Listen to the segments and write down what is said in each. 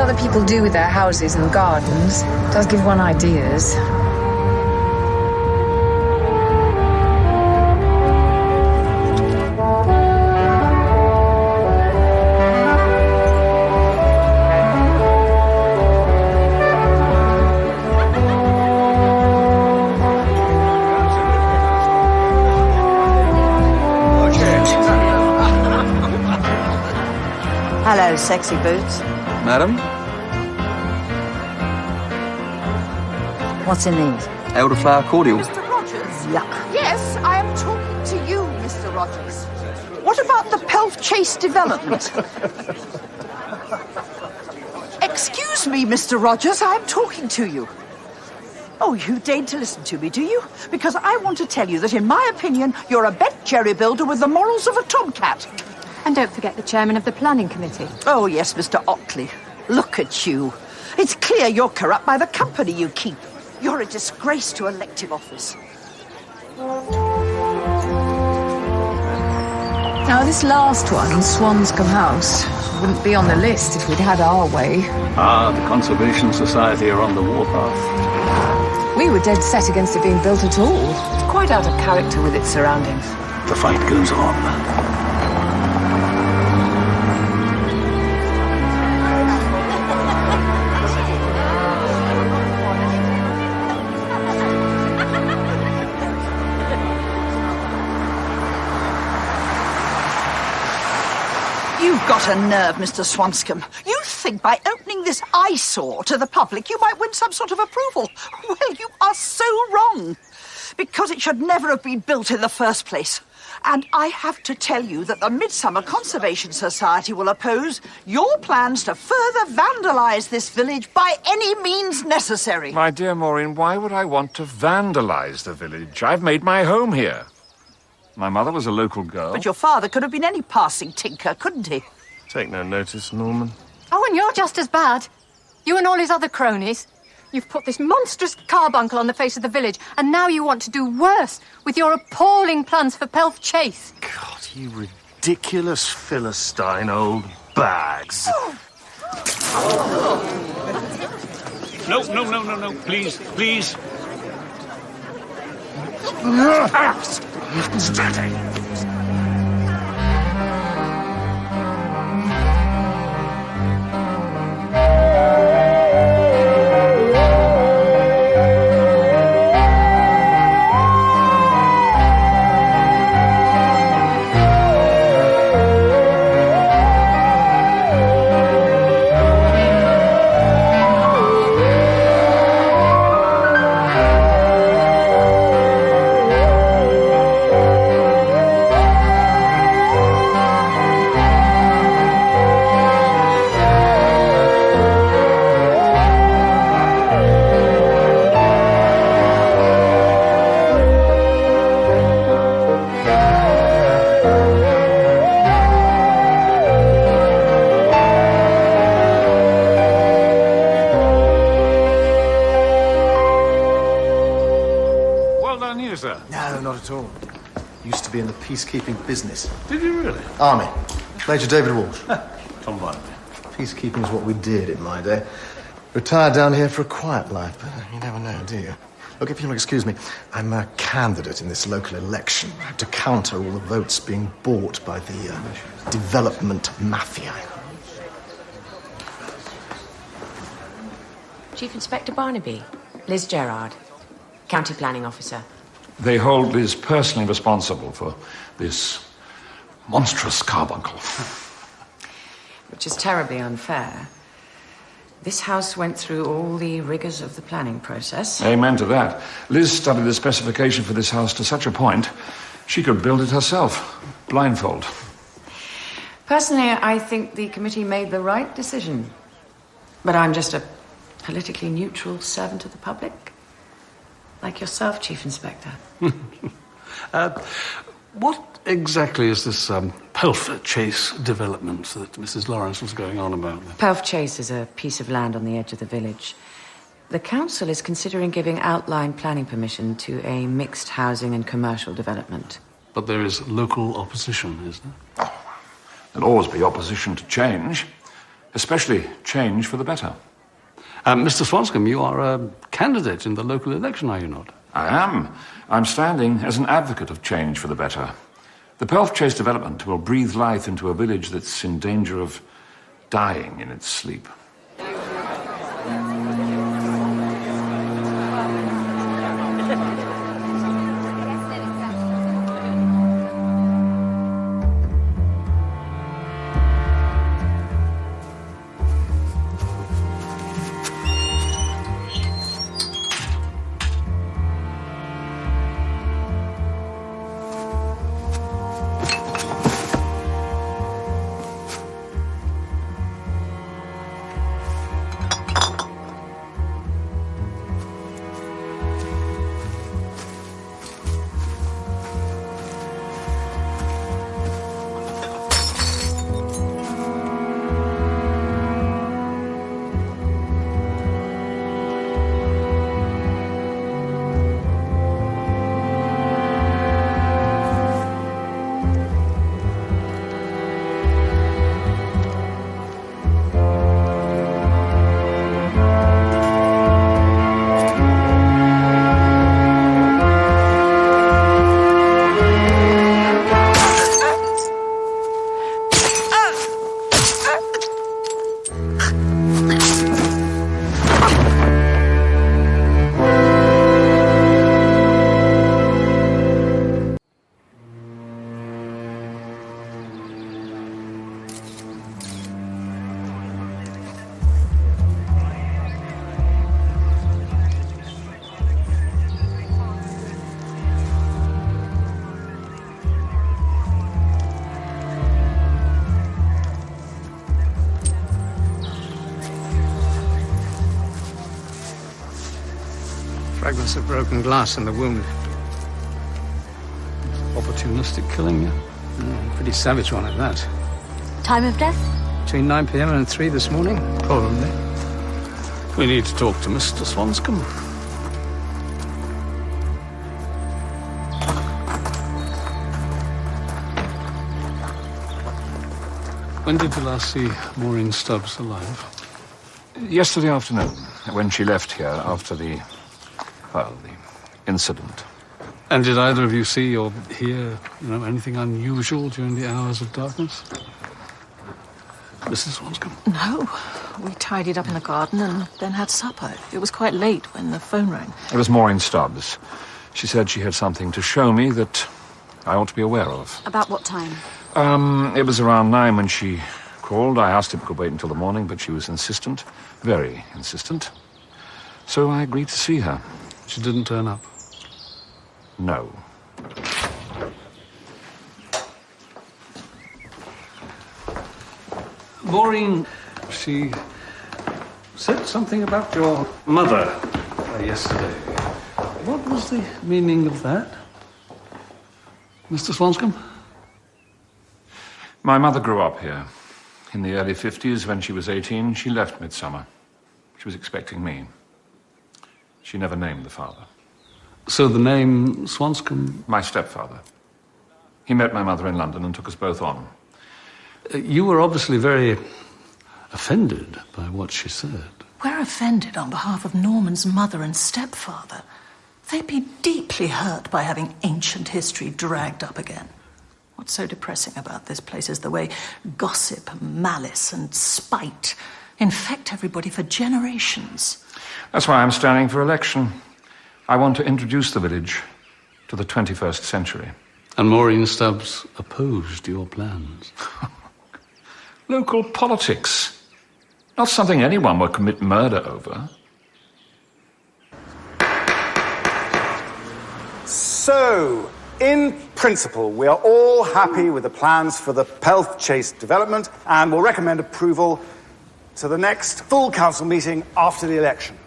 other people do with their houses and gardens does give one ideas. Hello, sexy boots. Madam? What's in these? Elderflower cordial. Mr. Rogers? Yuck. Yes, I am talking to you, Mr. Rogers. What about the Pelf Chase development? Excuse me, Mr. Rogers, I am talking to you. Oh, you deign to listen to me, do you? Because I want to tell you that, in my opinion, you're a bent jerry builder with the morals of a tomcat. And don't forget the chairman of the planning committee. Oh, yes, Mr. Otley. Look at you. It's clear you're corrupt by the company you keep. You're a disgrace to elective office. Now, this last one, Swanscombe House, wouldn't be on the list if we'd had our way. Ah, the Conservation Society are on the warpath. We were dead set against it being built at all. It's quite out of character with its surroundings. The fight goes on. You've got a nerve, Mr. Swanscombe. You think by opening this eyesore to the public you might win some sort of approval. Well, you are so wrong. Because it should never have been built in the first place. And I have to tell you that the Midsomer Conservation Society will oppose your plans to further vandalise this village by any means necessary. My dear Maureen, why would I want to vandalise the village? I've made my home here. My mother was a local girl. But your father could have been any passing tinker, couldn't he? Take no notice, Norman. Oh, and you're just as bad. You and all his other cronies. You've put this monstrous carbuncle on the face of the village, and now you want to do worse with your appalling plans for Pelf Chase. God, you ridiculous Philistine old bags. No. Please. Steady. No, not at all. Used to be in the peacekeeping business. Did you really? Army. Major David Walsh. Tom Barnaby. Peacekeeping's what we did in my day. Retired down here for a quiet life, but you never know, do you? Look, if you'll excuse me, I'm a candidate in this local election. I have to counter all the votes being bought by the development mafia. Chief Inspector Barnaby, Liz Gerard, County Planning Officer. They hold Liz personally responsible for this monstrous carbuncle. Which is terribly unfair. This house went through all the rigours of the planning process. Amen to that. Liz studied the specification for this house to such a point she could build it herself, blindfold. Personally, I think the committee made the right decision. But I'm just a politically neutral servant of the public. Like yourself, Chief Inspector. What exactly is this Pelf Chase development that Mrs. Lawrence was going on about? Pelf Chase is a piece of land on the edge of the village. The council is considering giving outline planning permission to a mixed housing and commercial development. But there is local opposition, is there? There'll always be opposition to change. especially change for the better. Mr. Swanscombe, you are a candidate in the local election, are you not? I am. I'm standing as an advocate of change for the better. The Pelf Chase development will breathe life into a village that's in danger of dying in its sleep. Fragments of broken glass in the wound. Opportunistic killing, yeah. Pretty savage one at that. Time of death? Between 9 p.m. and 3 this morning, probably. We need to talk to Mr. Swanscombe. When did you last see Maureen Stubbs alive? Yesterday afternoon, when she left here after the incident. And did either of you see or hear, anything unusual during the hours of darkness? Mrs. Swanscombe? No. We tidied up in the garden and then had supper. It was quite late when the phone rang. It was Maureen Stubbs. She said she had something to show me that I ought to be aware of. About what time? It was around 9 when she called. I asked if we could wait until the morning, but she was insistent. Very insistent. So I agreed to see her. She didn't turn up? No. Maureen, she said something about your mother yesterday. What was the meaning of that? Mr. Swanscombe? My mother grew up here. In the early 50s, when she was 18, she left Midsomer. She was expecting me. She never named the father. So the name Swanscombe? My stepfather. He met my mother in London and took us both on. You were obviously very offended by what she said. We're offended on behalf of Norman's mother and stepfather. They'd be deeply hurt by having ancient history dragged up again. What's so depressing about this place is the way gossip, malice, and spite infect everybody for generations. That's why I'm standing for election. I want to introduce the village to the 21st century. And Maureen Stubbs opposed your plans. Local politics. Not something anyone would commit murder over. So, in principle, we are all happy with the plans for the Pelf Chase development and will recommend approval to the next full council meeting after the election.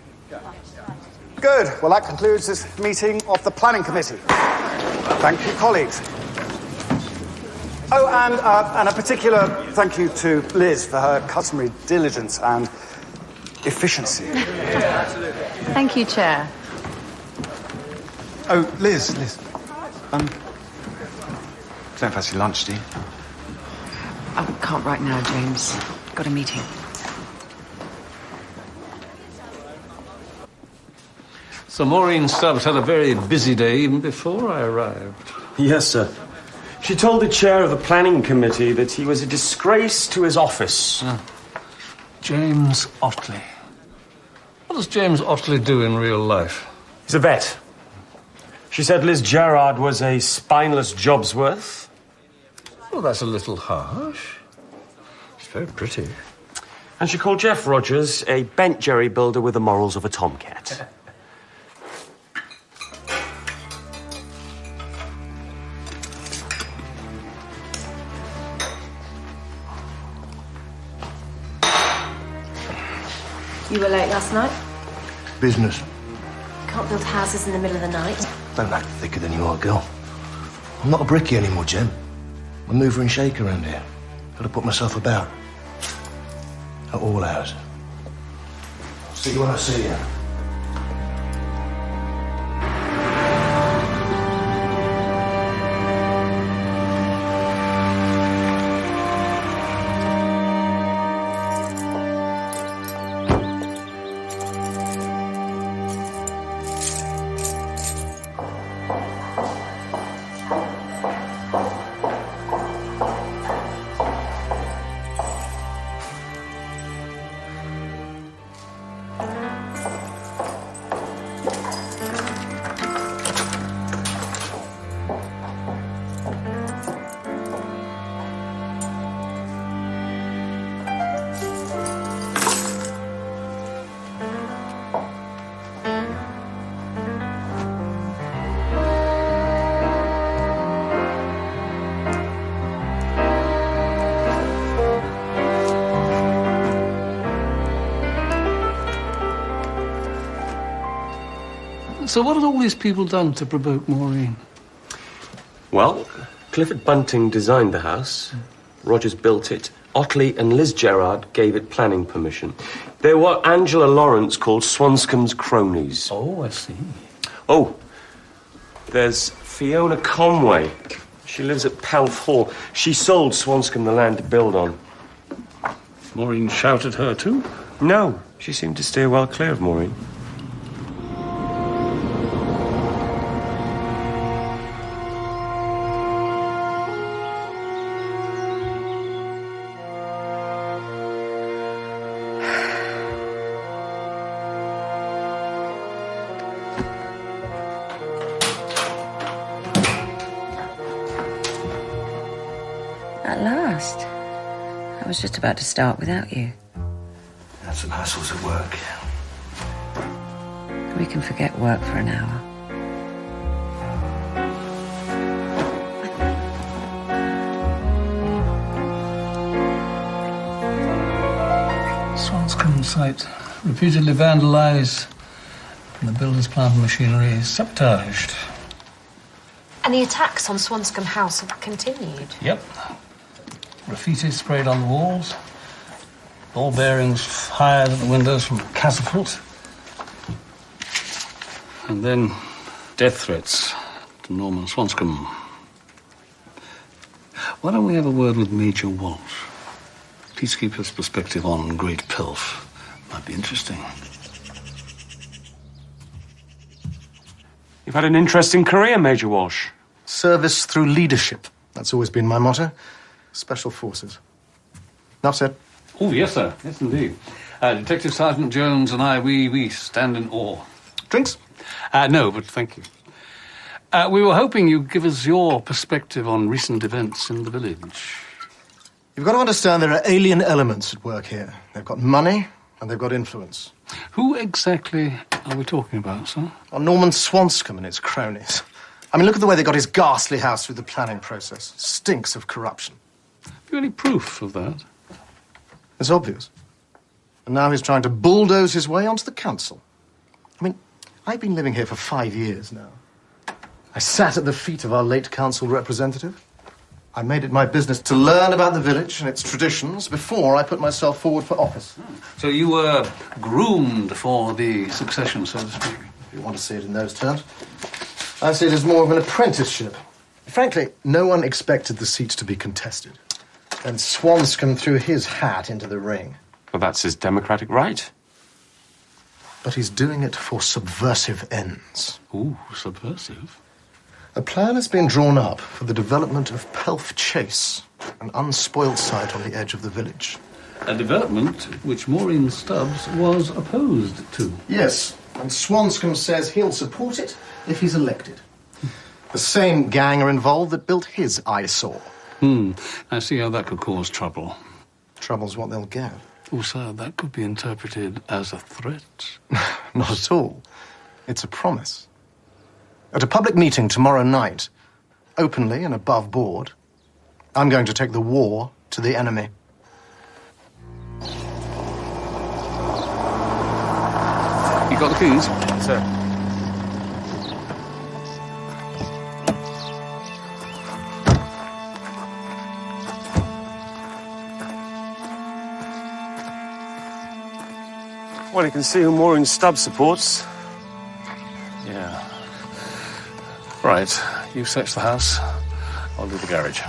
Good. Well, that concludes this meeting of the Planning Committee. Thank you, colleagues. Oh, and a particular thank you to Liz for her customary diligence and efficiency. Thank you, Chair. Oh, Liz. Don't fancy lunch, do you? I can't right now, James. Got a meeting. So Maureen Stubbs had a very busy day even before I arrived. Yes, sir. She told the chair of the planning committee that he was a disgrace to his office. James Otley. What does James Otley do in real life? He's a vet. She said Liz Gerard was a spineless Jobsworth. Well, that's a little harsh. She's very pretty. And she called Jeff Rogers a bent jerry builder with the morals of a tomcat. You were late last night? Business. Can't build houses in the middle of the night. Don't act thicker than you are, girl. I'm not a brickie anymore, Jen. I'm a mover and shaker around here. Got to put myself about. At all hours. See you when I see you. So what had all these people done to provoke Maureen? Well, Clifford Bunting designed the house. Rogers built it. Otley and Liz Gerard gave it planning permission. They were what Angela Lawrence called Swanscombe's cronies. Oh, I see. Oh, there's Fiona Conway. She lives at Pelf Hall. She sold Swanscombe the land to build on. Maureen shouted her too? No, she seemed to steer well clear of Maureen. At last. I was just about to start without you. Had some hassles at work. We can forget work for an hour. Swanscombe site repeatedly vandalised and the builder's plant and machinery is sabotaged. And the attacks on Swanscombe House have continued. Yep. Graffiti sprayed on the walls. Ball bearings fired at the windows from catapult. And then death threats to Norman Swanscombe. Why don't we have a word with Major Walsh? Peacekeeper's perspective on Great Pelf. Might be interesting. You've had an interesting career, Major Walsh. Service through leadership. That's always been my motto. Special Forces. Enough said. Oh, yes, sir. Yes, indeed. Detective Sergeant Jones and I, we stand in awe. Drinks? No, but thank you. We were hoping you'd give us your perspective on recent events in the village. You've got to understand there are alien elements at work here. They've got money and they've got influence. Who exactly are we talking about, sir? On Norman Swanscombe and its cronies. I mean, look at the way they got his ghastly house through the planning process. Stinks of corruption. Have you any proof of that? It's obvious. And now he's trying to bulldoze his way onto the council. I mean, I've been living here for 5 years now. I sat at the feet of our late council representative. I made it my business to learn about the village and its traditions before I put myself forward for office. So you were groomed for the succession, so to speak? If you want to see it in those terms. I see it as more of an apprenticeship. Frankly, no one expected the seat to be contested. And Swanscombe threw his hat into the ring. Well, that's his democratic right. But he's doing it for subversive ends. Ooh, subversive? A plan has been drawn up for the development of Pelf Chase, an unspoilt site on the edge of the village. A development which Maureen Stubbs was opposed to. Yes, and Swanscombe says he'll support it if he's elected. The same gang are involved that built his eyesore. I see how that could cause trouble. Trouble's what they'll get. Oh, sir, that could be interpreted as a threat. Not at all. It's a promise. At a public meeting tomorrow night, openly and above board, I'm going to take the war to the enemy. You got the keys? Sir. Well, you can see who Maureen Stubbs supports. Yeah. Right, you search the house. I'll do the garage.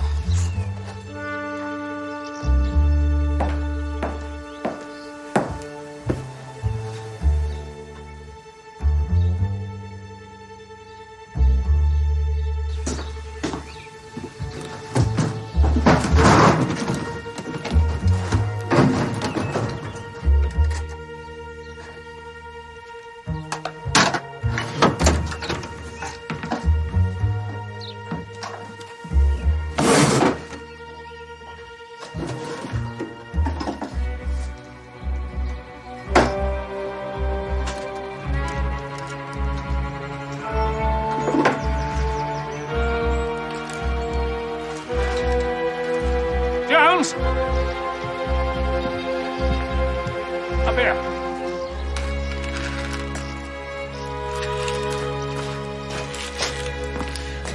Jones! Up here.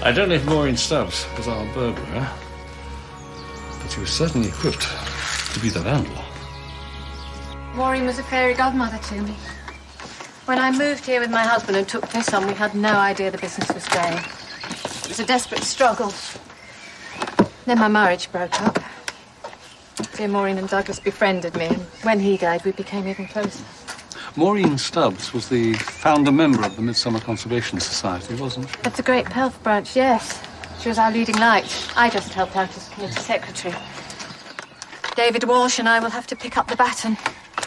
I don't know if Maureen Stubbs was our burglar, but she was certainly equipped to be the vandal. Maureen was a fairy godmother to me. When I moved here with my husband and took this on, we had no idea the business was going. It was a desperate struggle. Then my marriage broke up. Dear Maureen and Douglas befriended me, and when he died, we became even closer. Maureen Stubbs was the founder member of the Midsomer Conservation Society, wasn't she? Of the Great Pelf branch, yes. She was our leading light. I just helped out as committee secretary. David Walsh and I will have to pick up the baton,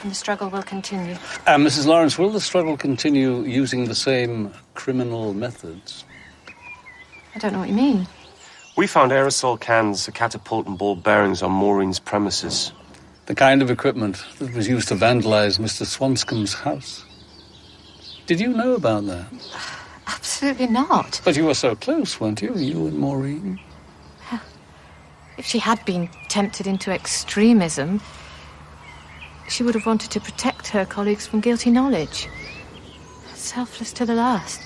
and the struggle will continue. Mrs. Lawrence, will the struggle continue using the same criminal methods? I don't know what you mean. We found aerosol cans, a catapult and ball bearings on Maureen's premises. The kind of equipment that was used to vandalize Mr. Swanscombe's house. Did you know about that? Absolutely not. But you were so close, weren't you? You and Maureen. If she had been tempted into extremism, she would have wanted to protect her colleagues from guilty knowledge. Selfless to the last.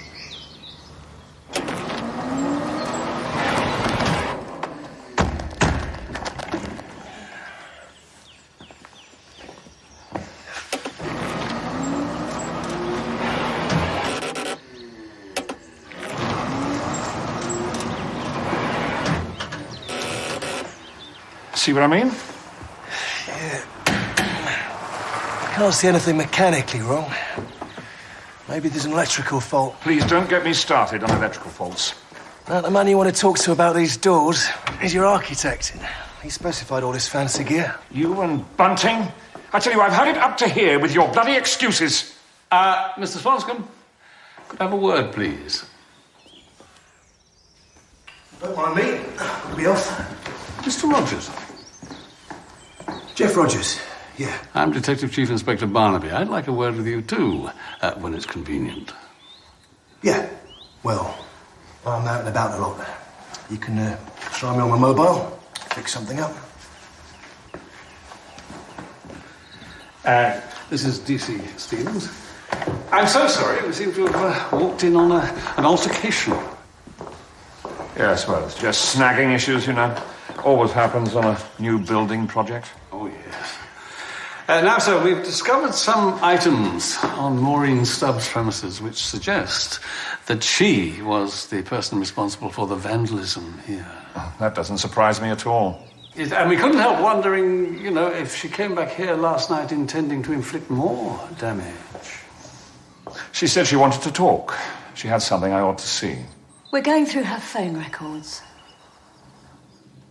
See what I mean? Yeah. Can't see anything mechanically wrong. Maybe there's an electrical fault. Please don't get me started on electrical faults. Now, the man you want to talk to about these doors is your architect. He specified all this fancy gear. You and Bunting? I tell you, I've had it up to here with your bloody excuses. Mr. Swanscombe, could I have a word, please? Don't mind me. I'll be off. Mr. Rogers. Jeff Rogers, yeah. I'm Detective Chief Inspector Barnaby. I'd like a word with you, too, when it's convenient. Yeah. Well, I'm out and about a lot. You can try me on my mobile, pick something up. This is D.C. Stevens. I'm so sorry. We seem to have walked in on an altercation. Yes, well, it's just snagging issues, you know. Always happens on a new building project. Oh, yes. Now, sir, we've discovered some items on Maureen Stubbs' premises which suggest that she was the person responsible for the vandalism here. That doesn't surprise me at all. And we couldn't help wondering, you know, if she came back here last night intending to inflict more damage. She said she wanted to talk. She had something I ought to see. We're going through her phone records.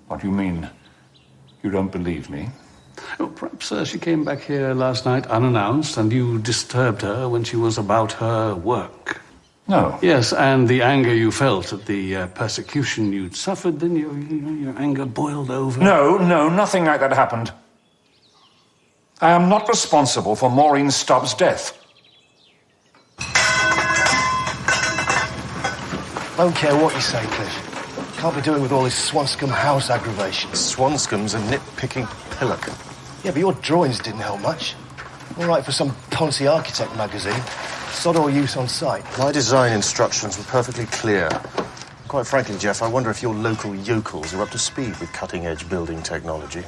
What do you mean? You don't believe me? Oh, perhaps she came back here last night unannounced and you disturbed her when she was about her work. No. Yes, and the anger you felt at the persecution you'd suffered, then your anger boiled over. No, nothing like that happened. I am not responsible for Maureen Stubbs' death. I don't care what you say, Cliff. Can't be doing with all this Swanscombe House aggravation. Swanscombe's a nitpicking pillock. Yeah, but your drawings didn't help much. All right for some Ponzi architect magazine. Sod or use on site. My design instructions were perfectly clear. Quite frankly, Jeff, I wonder if your local yokels are up to speed with cutting-edge building technology.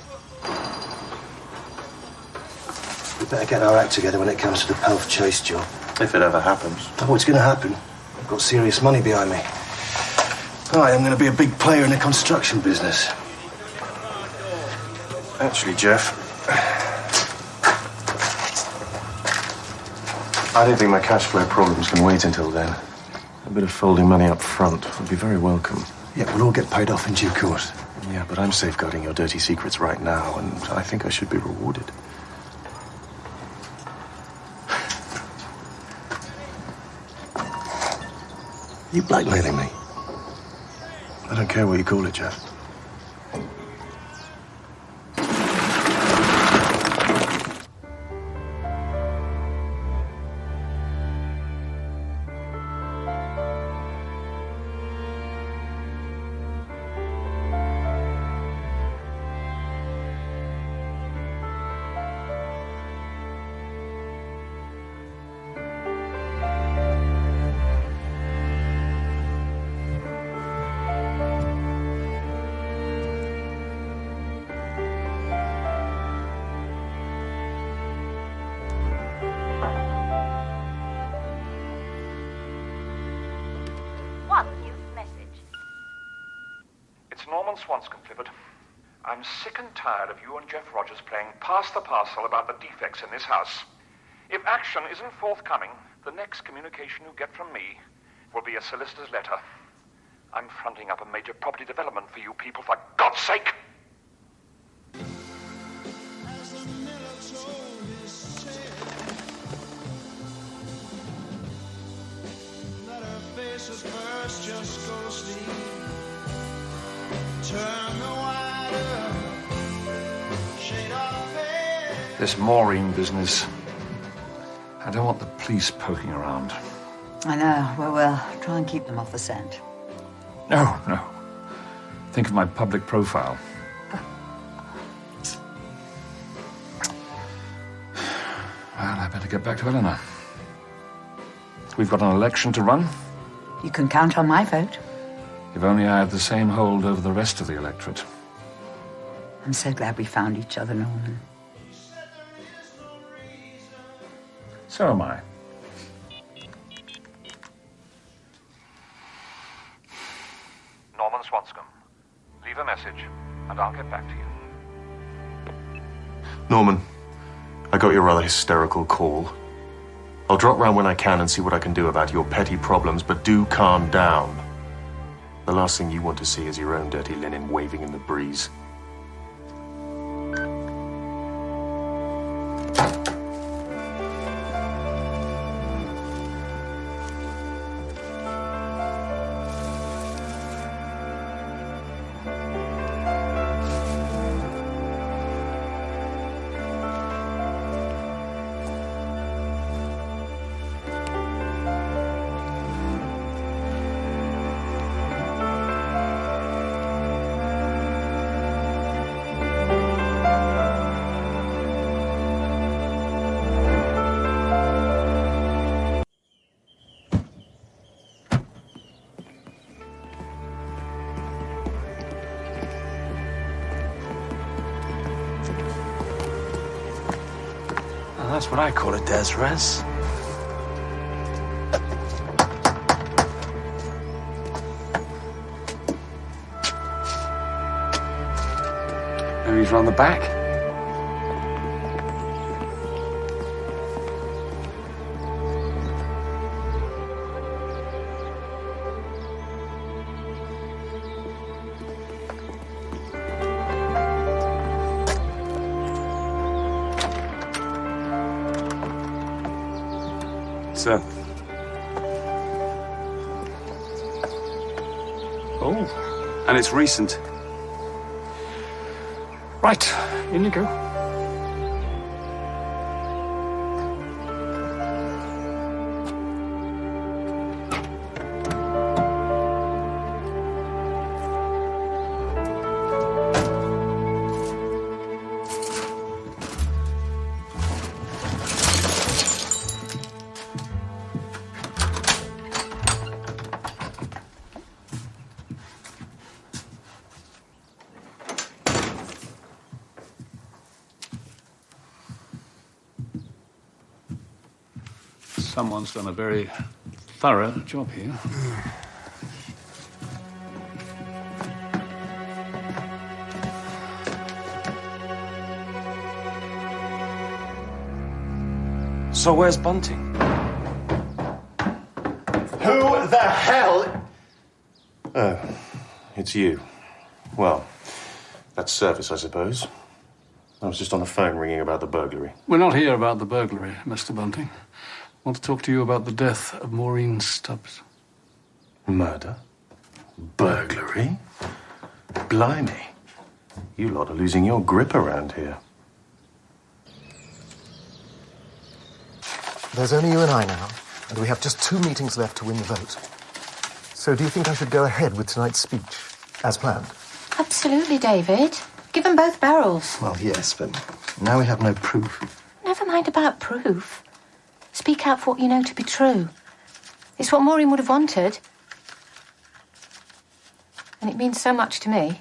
We better get our act together when it comes to the Pelf Chase job. If it ever happens. Oh, it's going to happen. I've got serious money behind me. I am going to be a big player in the construction business. Actually, Jeff, I don't think my cash flow problems can wait until then. A bit of folding money up front would be very welcome. Yeah, we'll all get paid off in due course. Yeah, but I'm safeguarding your dirty secrets right now, and I think I should be rewarded. You blackmailing me? I don't care what you call it, Jeff. Swanscombe, Clifford. I'm sick and tired of you and Jeff Rogers playing pass the parcel about the defects in this house. If action isn't forthcoming, the next communication you get from me will be a solicitor's letter. I'm fronting up a major property development for you people, for God's sake! This Maureen business. I don't want the police poking around. I know. Well, we'll try and keep them off the scent. No. Think of my public profile. Well, I better get back to Eleanor. We've got an election to run. You can count on my vote. If only I had the same hold over the rest of the electorate. I'm so glad we found each other, Norman. So am I. Norman Swanscombe. Leave a message, and I'll get back to you. Norman, I got your rather hysterical call. I'll drop round when I can and see what I can do about your petty problems, but do calm down. The last thing you want to see is your own dirty linen waving in the breeze. That's what I call a des res. Maybe he's round the back. sir. Oh. And it's recent. Right, in you go. Someone's done a very thorough job here. So where's Bunting? Who the hell? Oh, it's you. Well, that's service, I suppose. I was just on the phone ringing about the burglary. We're not here about the burglary, Mr. Bunting. I want to talk to you about the death of Maureen Stubbs. Murder? Burglary? Blimey. You lot are losing your grip around here. There's only you and I now, and we have just 2 meetings left to win the vote. So do you think I should go ahead with tonight's speech, as planned? Absolutely, David. Give them both barrels. Well, yes, but now we have no proof. Never mind about proof. Speak out for what you know to be true. It's what Maureen would have wanted. And it means so much to me.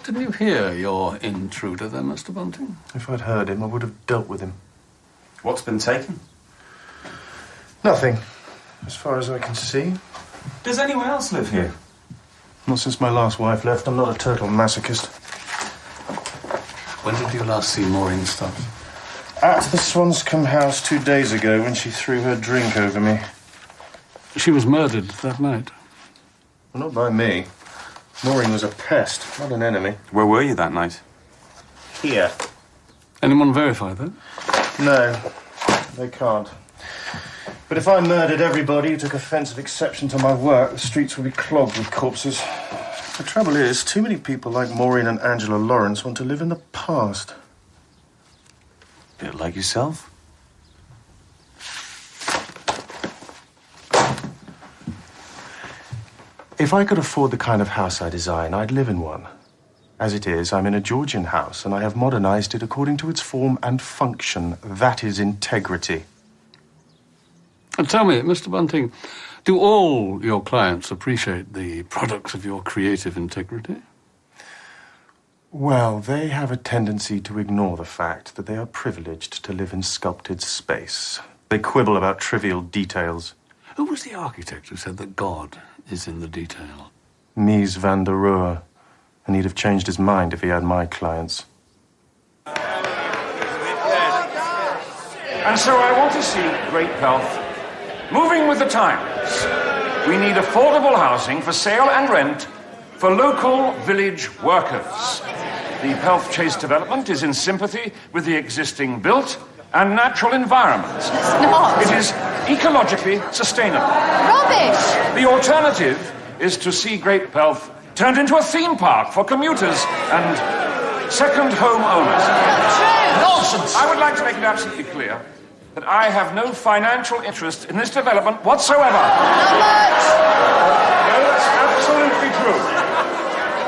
Didn't you hear your intruder there, Mr. Bunting? If I'd heard him, I would have dealt with him. What's been taken? Nothing, as far as I can see. Does anyone else live here? Not since my last wife left. I'm not a total masochist. When did you last see Maureen Stubbs? At the Swanscombe House 2 days ago when she threw her drink over me. She was murdered that night. Well, not by me. Maureen was a pest, not an enemy. Where were you that night? Here. Anyone verify that? No, they can't. But if I murdered everybody who took offensive exception to my work, the streets would be clogged with corpses. The trouble is, too many people like Maureen and Angela Lawrence want to live in the past. Bit like yourself. If I could afford the kind of house I design, I'd live in one. As it is, I'm in a Georgian house, and I have modernized it according to its form and function. That is integrity. And tell me, Mr. Bunting, do all your clients appreciate the products of your creative integrity? Well, they have a tendency to ignore the fact that they are privileged to live in sculpted space. They quibble about trivial details. Who was the architect who said that God is in the detail? Mies van der Rohe. And he'd have changed his mind if he had my clients. And so I want to see Great Pelth moving with the times. We need affordable housing for sale and rent for local village workers. The Pelth Chase development is in sympathy with the existing built and natural environment. It's not. It is ecologically sustainable. Rubbish! The alternative is to see Great Pelth turned into a theme park for commuters and second home owners. Nonsense! I would like to make it absolutely clear that I have no financial interest in this development whatsoever. How much? No, that's absolutely true.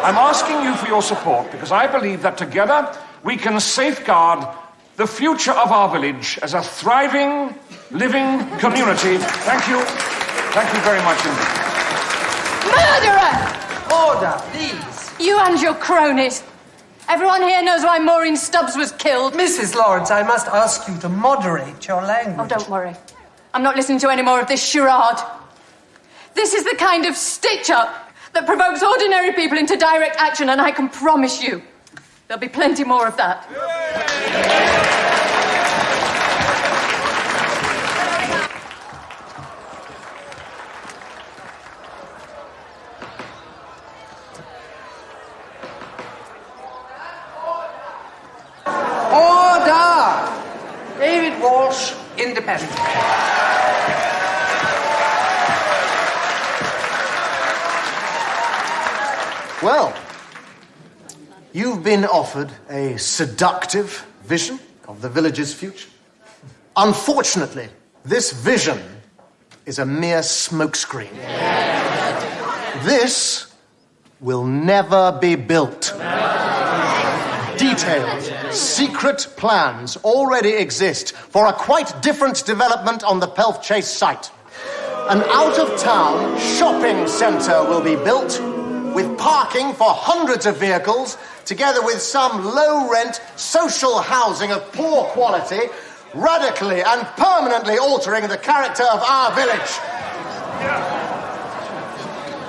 I'm asking you for your support because I believe that together we can safeguard the future of our village as a thriving, living community. Thank you. Thank you very much indeed. Murderer! Order, please. You and your cronies. Everyone here knows why Maureen Stubbs was killed. Mrs. Lawrence, I must ask you to moderate your language. Oh, don't worry. I'm not listening to any more of this charade. This is the kind of stitch-up that provokes ordinary people into direct action, and I can promise you there'll be plenty more of that. independent. Well, you've been offered a seductive vision of the village's future. Unfortunately, this vision is a mere smokescreen. This will never be built. Detailed, secret plans already exist for a quite different development on the Pelf Chase site. An out-of-town shopping centre will be built with parking for hundreds of vehicles, together with some low-rent social housing of poor quality, radically and permanently altering the character of our village.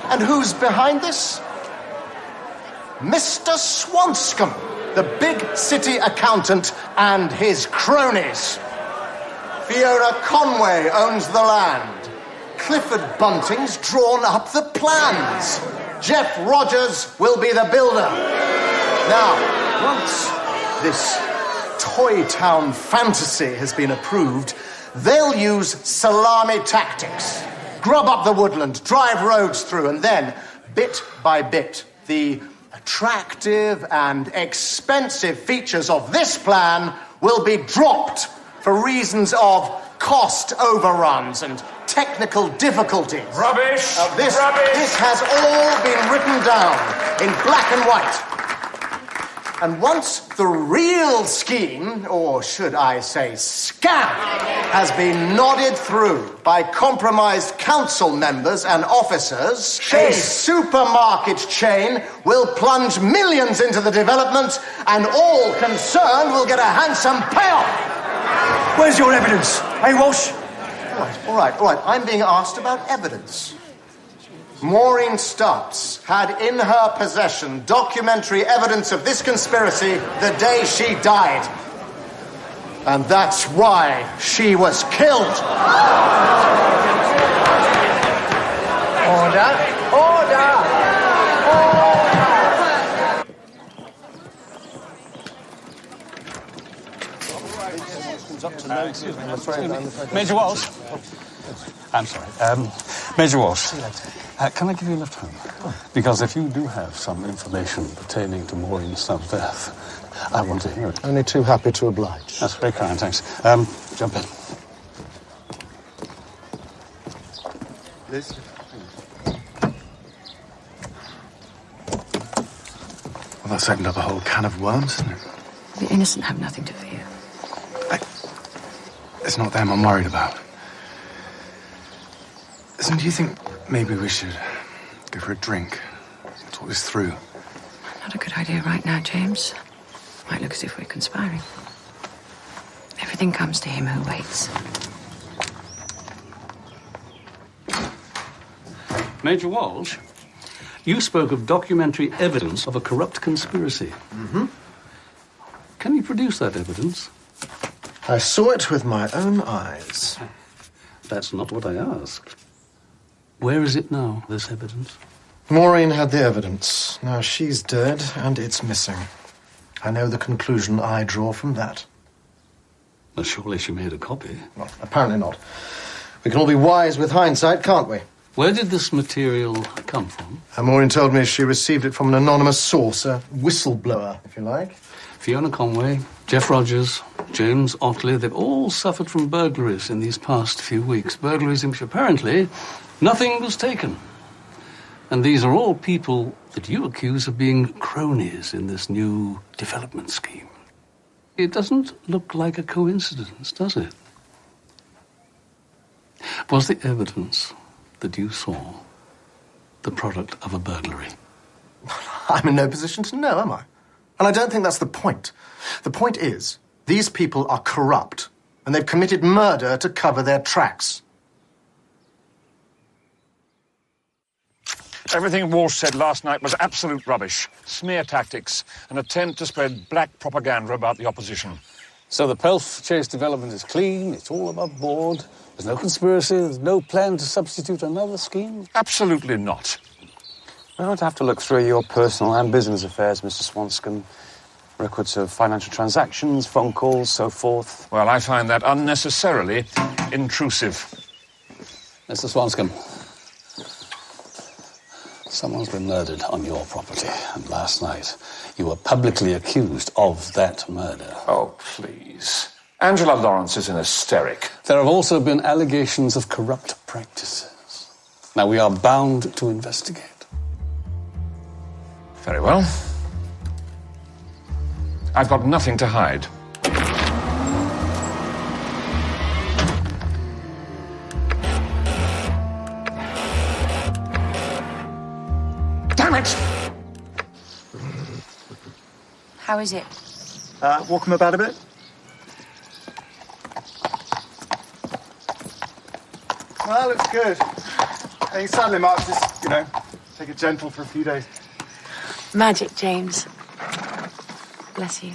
And who's behind this? Mr. Swanscombe, the big city accountant, and his cronies. Fiona Conway owns the land. Clifford Bunting's drawn up the plans. Jeff Rogers will be the builder. Now, once this Toy Town fantasy has been approved, they'll use salami tactics. Grub up the woodland, drive roads through, and then, bit by bit, the attractive and expensive features of this plan will be dropped for reasons of cost overruns and technical difficulties. Rubbish! This has all been written down in black and white. And once the real scheme, or should I say scam, has been nodded through by compromised council members and officers, a supermarket chain will plunge millions into the development and all concerned will get a handsome payoff. Where's your evidence? Hey, Walsh? All right. I'm being asked about evidence. Maureen Stubbs had in her possession documentary evidence of this conspiracy the day she died. And that's why she was killed. Order! Major Walsh? I'm sorry. Major Walsh, can I give you a lift home? Because if you do have some information pertaining to Maureen Stubbs' death, I want to hear it. Only too happy to oblige. That's very kind, thanks. Jump in. Liz? Well, that's opened up a whole can of worms, isn't it? The innocent have nothing to fear. It's not them I'm worried about. Listen, do you think maybe we should go for a drink, talk this through? Not a good idea right now, James. Might look as if we're conspiring. Everything comes to him who waits. Major Walsh, you spoke of documentary evidence of a corrupt conspiracy. Mm-hmm. Can you produce that evidence? I saw it with my own eyes. That's not what I asked. Where is it now, this evidence? Maureen had the evidence. Now she's dead, and it's missing. I know the conclusion I draw from that. Well, surely she made a copy. Well, apparently not. We can all be wise with hindsight, can't we? Where did this material come from? Maureen told me she received it from an anonymous source, a whistleblower, if you like. Fiona Conway, Jeff Rogers, James Otley, they've all suffered from burglaries in these past few weeks. Burglaries in which apparently nothing was taken. And these are all people that you accuse of being cronies in this new development scheme. It doesn't look like a coincidence, does it? Was the evidence that you saw the product of a burglary? I'm in no position to know, am I? And I don't think that's the point. The point is, these people are corrupt, and they've committed murder to cover their tracks. Everything Walsh said last night was absolute rubbish. Smear tactics, an attempt to spread black propaganda about the opposition. So the Pelf Chase development is clean, it's all above board, there's no conspiracy, there's no plan to substitute another scheme? Absolutely not. We don't have to look through your personal and business affairs, Mr. Swanscombe. Records of financial transactions, phone calls, so forth. Well, I find that unnecessarily intrusive. Mr. Swanscombe, someone's been murdered on your property, and last night you were publicly accused of that murder. Oh, please. Angela Lawrence is an hysteric. There have also been allegations of corrupt practices. Now, we are bound to investigate. Very well. I've got nothing to hide. Damn it! How is it? Walk him about a bit. Well, looks good. Hey, sadly, Mark, just, take it gentle for a few days. Magic, James. Bless you.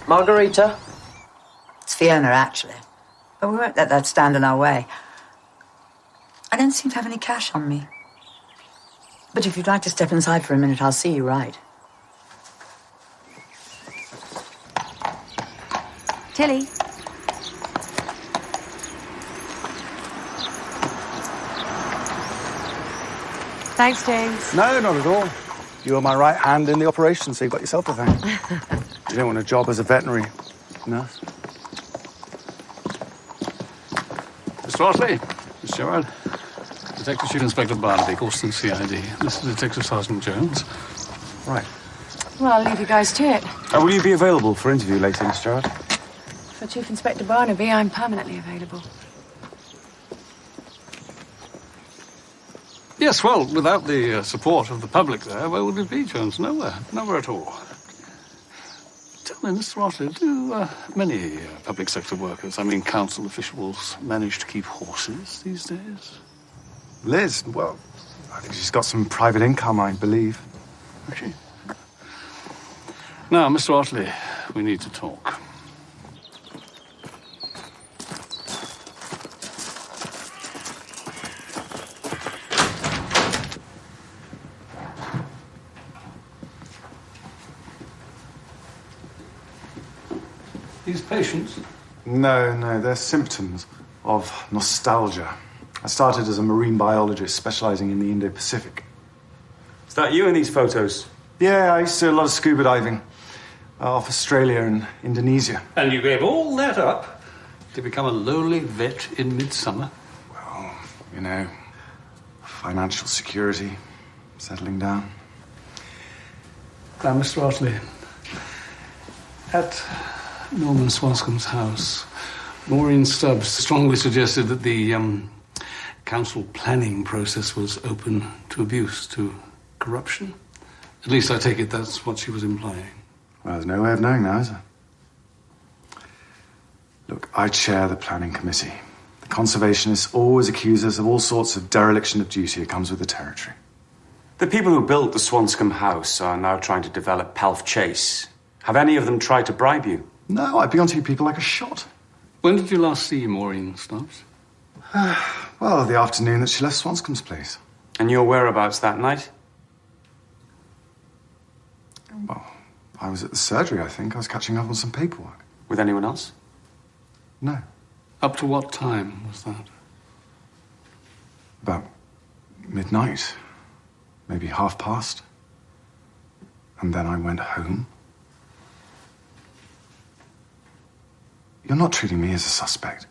Margarita? It's Fiona, actually. But we won't let that stand in our way. I don't seem to have any cash on me. But if you'd like to step inside for a minute, I'll see you right. Tilly? Thanks, James. No, not at all. You were my right hand in the operation, so you've got yourself to thank. You don't want a job as a veterinary nurse. Mr. Otley, Miss Gerard, Detective Chief Inspector Barnaby, Causton CID. This is Detective Sergeant Jones. Right. Well, I'll leave you guys to it. Will you be available for interview later, Miss Gerard? For Chief Inspector Barnaby, I'm permanently available. Yes, well, without the support of the public there, where would it be, Jones? Nowhere. Nowhere at all. Tell me, Mr. Otley, do many public sector workers, I mean council officials, manage to keep horses these days? Liz, well, I think she's got some private income, I believe. Has she? Now, Mr. Otley, we need to talk. These patients? No, they're symptoms of nostalgia. I started as a marine biologist specializing in the Indo-Pacific. Is that you in these photos? Yeah, I used to do a lot of scuba diving off Australia and Indonesia. And you gave all that up to become a lowly vet in Midsomer? Well, financial security, settling down. Now, Mr. Otley, at Norman Swanscombe's house, Maureen Stubbs strongly suggested that the council planning process was open to abuse, to corruption. At least I take it that's what she was implying. Well, there's no way of knowing now, is there? Look, I chair the planning committee. The conservationists always accuse us of all sorts of dereliction of duty. It comes with the territory. The people who built the Swanscombe House are now trying to develop Palf Chase. Have any of them tried to bribe you? No, I'd be onto you people like a shot. When did you last see Maureen Stubbs? Well, the afternoon that she left Swanscombe's place. And your whereabouts that night? Well, I was at the surgery, I think. I was catching up on some paperwork. With anyone else? No. Up to what time was that? About midnight. Maybe past. And then I went home. You're not treating me as a suspect.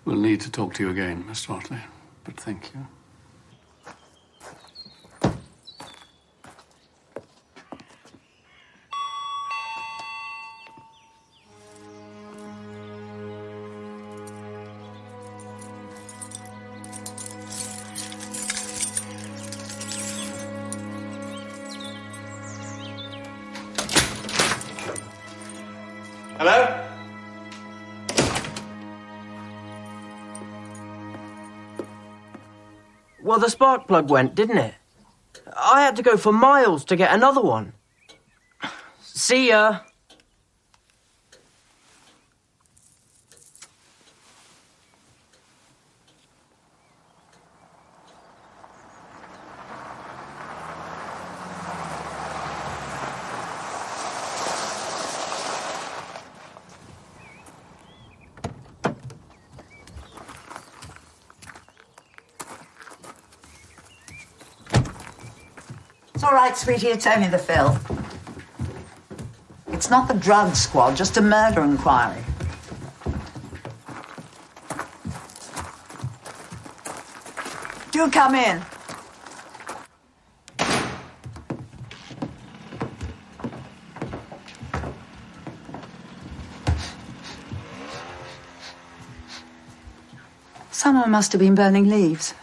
We'll need to talk to you again, Mr. Otley, but thank you. Hello? Well, the spark plug went, didn't it? I had to go for miles to get another one. See ya. It's all right, sweetie, it's only the Phil. It's not the drug squad, just a murder inquiry. Do come in. Someone must have been burning leaves.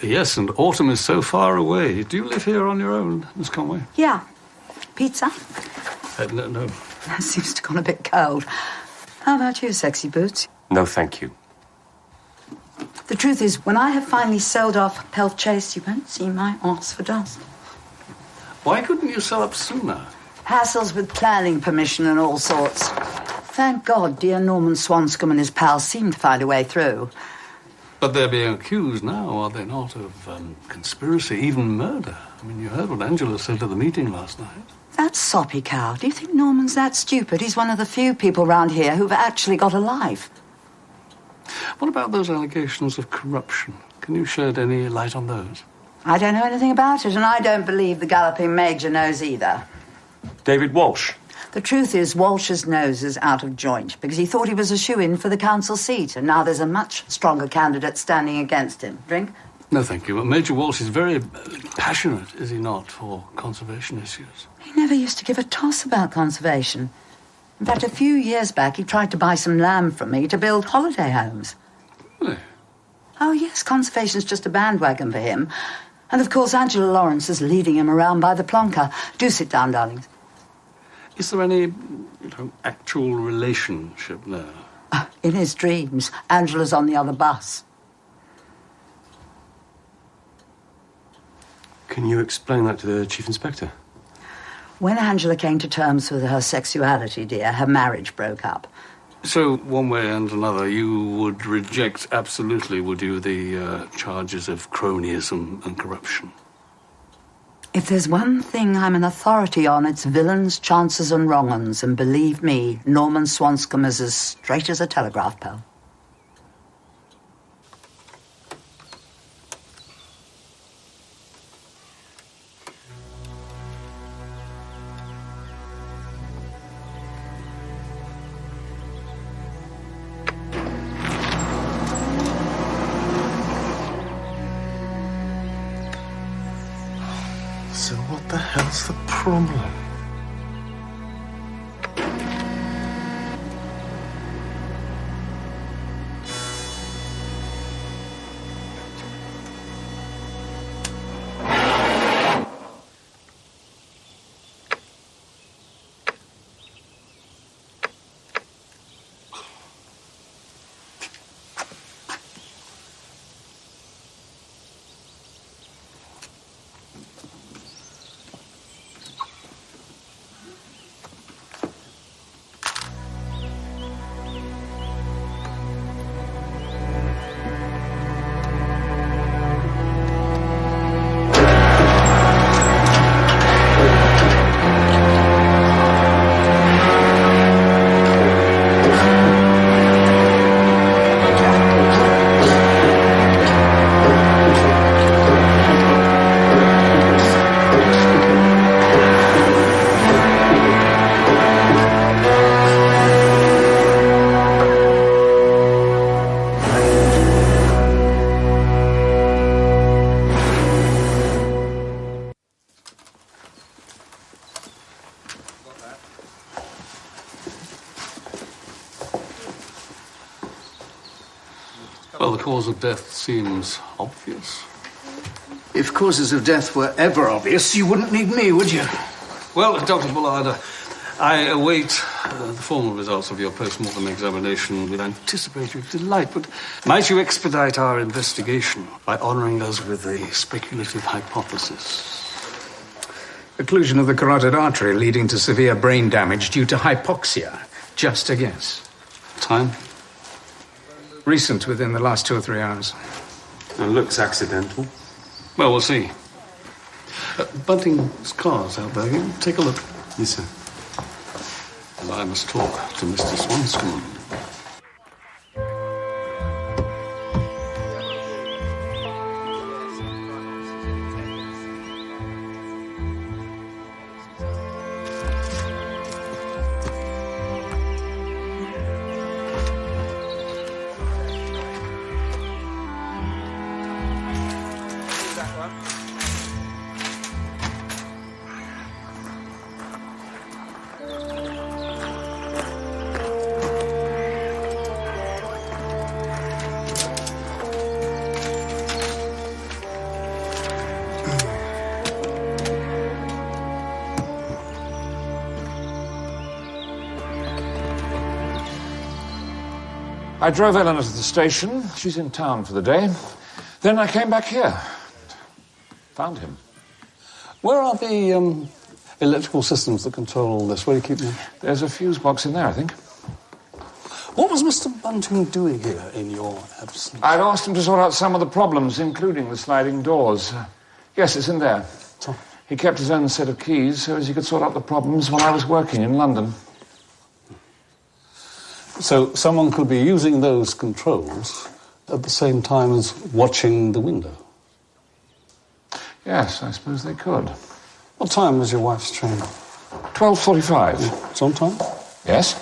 Yes, and autumn is so far away. Do you live here on your own, Miss Conway? Yeah. Pizza? No. That seems to have gone a bit cold. How about you, sexy boots? No, thank you. The truth is, when I have finally sold off Pelt Chase, you won't see my arse for dust. Why couldn't you sell up sooner? Hassles with planning permission and all sorts. Thank God dear Norman Swanscombe and his pals seem to find a way through. But they're being accused now, are they not, of conspiracy, even murder? I mean, you heard what Angela said at the meeting last night. That soppy cow. Do you think Norman's that stupid? He's one of the few people round here who've actually got a life. What about those allegations of corruption? Can you shed any light on those? I don't know anything about it, and I don't believe the galloping major knows either. David Walsh. The truth is, Walsh's nose is out of joint because he thought he was a shoo-in for the council seat, and now there's a much stronger candidate standing against him. Drink? No, thank you. But Major Walsh is very passionate, is he not, for conservation issues? He never used to give a toss about conservation. In fact, a few years back, he tried to buy some land from me to build holiday homes. Really? Oh, yes, conservation's just a bandwagon for him. And, of course, Angela Lawrence is leading him around by the plonker. Do sit down, darlings. Is there any, actual relationship there? In his dreams, Angela's on the other bus. Can you explain that to the Chief Inspector? When Angela came to terms with her sexuality, dear, her marriage broke up. So, one way and another, you would reject absolutely, would you, the charges of cronyism and corruption? If there's one thing I'm an authority on, it's villains, chances and wrong-uns. And believe me, Norman Swanscombe is as straight as a telegraph pole. So what the hell's the problem? Well, the cause of death seems obvious. If causes of death were ever obvious, you wouldn't need me, would you? Well, Dr. Bullard, I await the formal results of your post-mortem examination with anticipated delight, but might you expedite our investigation by honouring us with a speculative hypothesis? Occlusion of the carotid artery leading to severe brain damage due to hypoxia. Just a guess. Time? Recent, within the last 2 or 3 hours. It looks accidental. Well, we'll see. Bunting's car's out there. You take a look. Yes, sir. And I must talk to Mr. Swanscombe. I drove Eleanor to the station. She's in town for the day. Then I came back here. Found him. Where are the electrical systems that control all this? Where do you keep them? There's a fuse box in there, I think. What was Mr. Bunting doing here in your absence? I'd asked him to sort out some of the problems, including the sliding doors. Yes, it's in there. He kept his own set of keys so as he could sort out the problems while I was working in London. So someone could be using those controls at the same time as watching the window? Yes, I suppose they could. What time was your wife's train? 12:45. It's on time? Yes.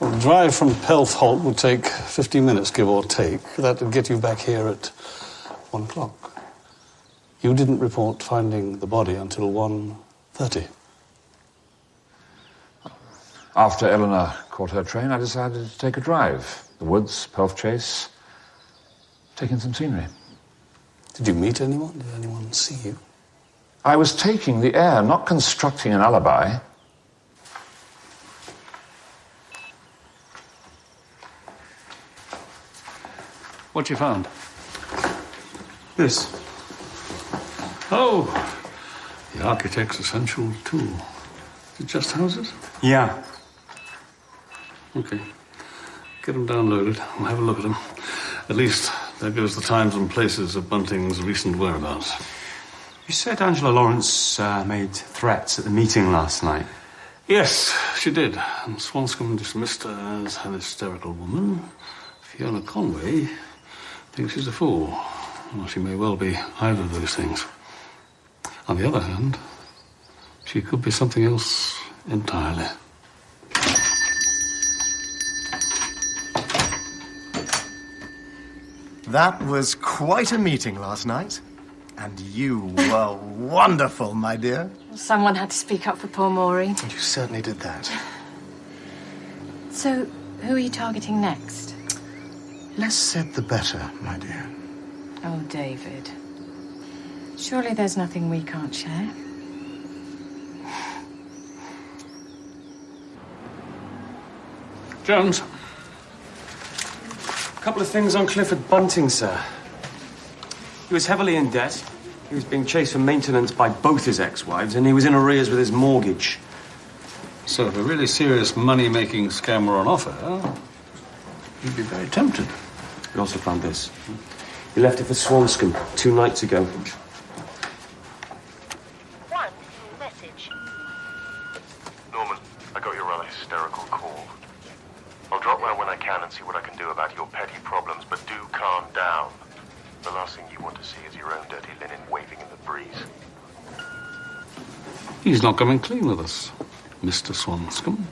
Well, the drive from Pelth Holt would take 50 minutes, give or take. That would get you back here at 1 o'clock. You didn't report finding the body until 1:30. After Eleanor caught her train, I decided to take a drive. The woods, Pelth Chase, taking some scenery. Did you meet anyone? Did anyone see you? I was taking the air, not constructing an alibi. What you found? This. Oh, the architect's essential tool. Is it just houses? Yeah. Okay. Get them downloaded. We'll have a look at them. At least there goes the times and places of Bunting's recent whereabouts. You said Angela Lawrence made threats at the meeting last night. Yes, she did. And Swanscombe dismissed her as an hysterical woman. Fiona Conway thinks she's a fool. Well, she may well be either of those things. On the other hand, she could be something else entirely. That was quite a meeting last night. And you were wonderful, my dear. Someone had to speak up for poor Maureen. You certainly did that. So, who are you targeting next? Less said, the better, my dear. Oh, David. Surely there's nothing we can't share. Jones. A couple of things on Clifford Bunting, sir. He was heavily in debt. He was being chased for maintenance by both his ex-wives, and he was in arrears with his mortgage. So if a really serious money-making scam were on offer, you'd be very tempted. We also found this. He left it for Swanscombe 2 nights ago. One new message. Norman, I got your rather hysterical call. I'll drop round when I can and see what I can do about your petty problems, but do calm down. The last thing you want to see is your own dirty linen waving in the breeze. He's not coming clean with us, Mr. Swanscombe.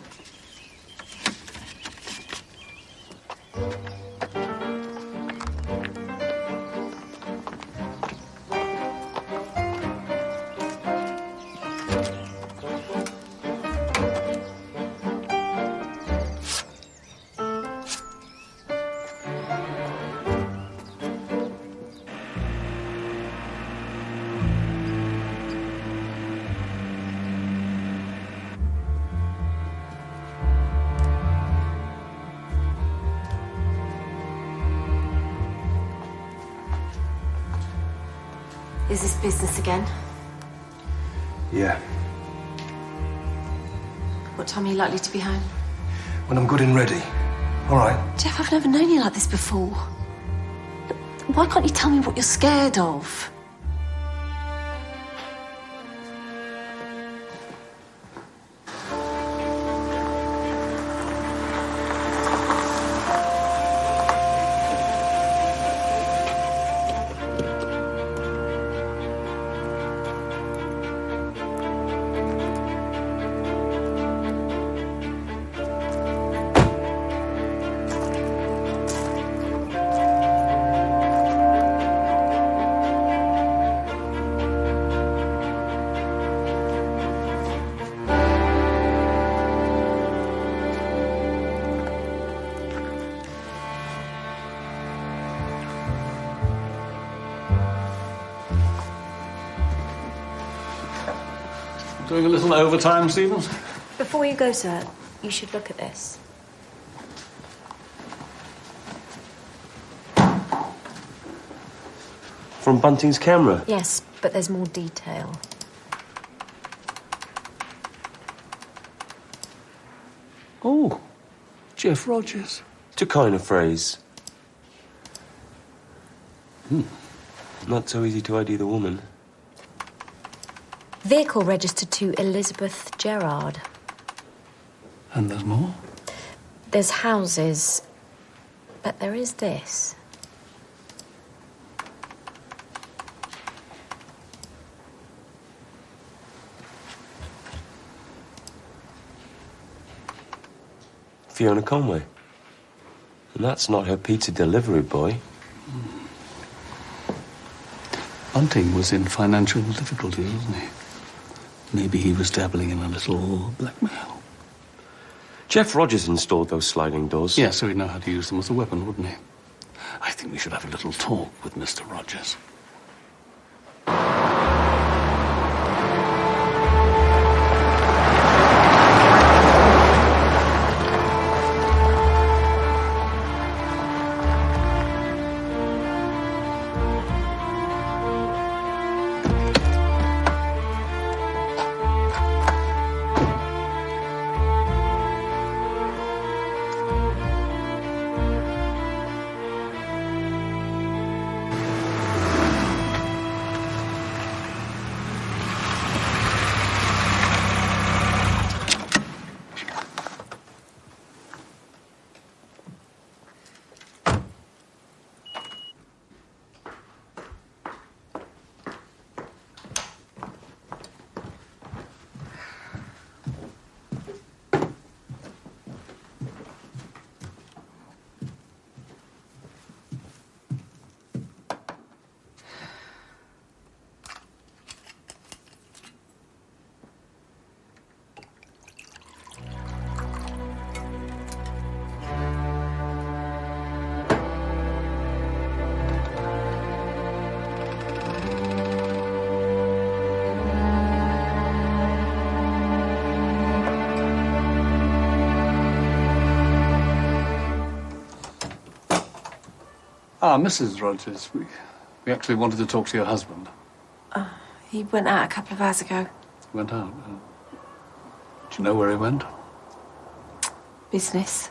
Is this business again? Yeah. What time are you likely to be home? When I'm good and ready. All right. Jeff, I've never known you like this before. Why can't you tell me what you're scared of? Doing a little overtime, Stevens? Before you go, sir, you should look at this. From Bunting's camera? Yes, but there's more detail. Oh, Jeff Rogers. To coin a phrase. Not so easy to ID the woman. Vehicle registered to Elizabeth Gerard. And there's more? There's houses, but there is this. Fiona Conway. And that's not her pizza delivery boy. Bunting was in financial difficulty, wasn't he? Maybe he was dabbling in a little blackmail. Jeff Rogers installed those sliding doors. Yeah, so he'd know how to use them as a weapon, wouldn't he? I think we should have a little talk with Mr. Rogers. Ah, Mrs. Rogers, we actually wanted to talk to your husband. He went out a couple of hours ago. Went out? Do you know where he went? Business.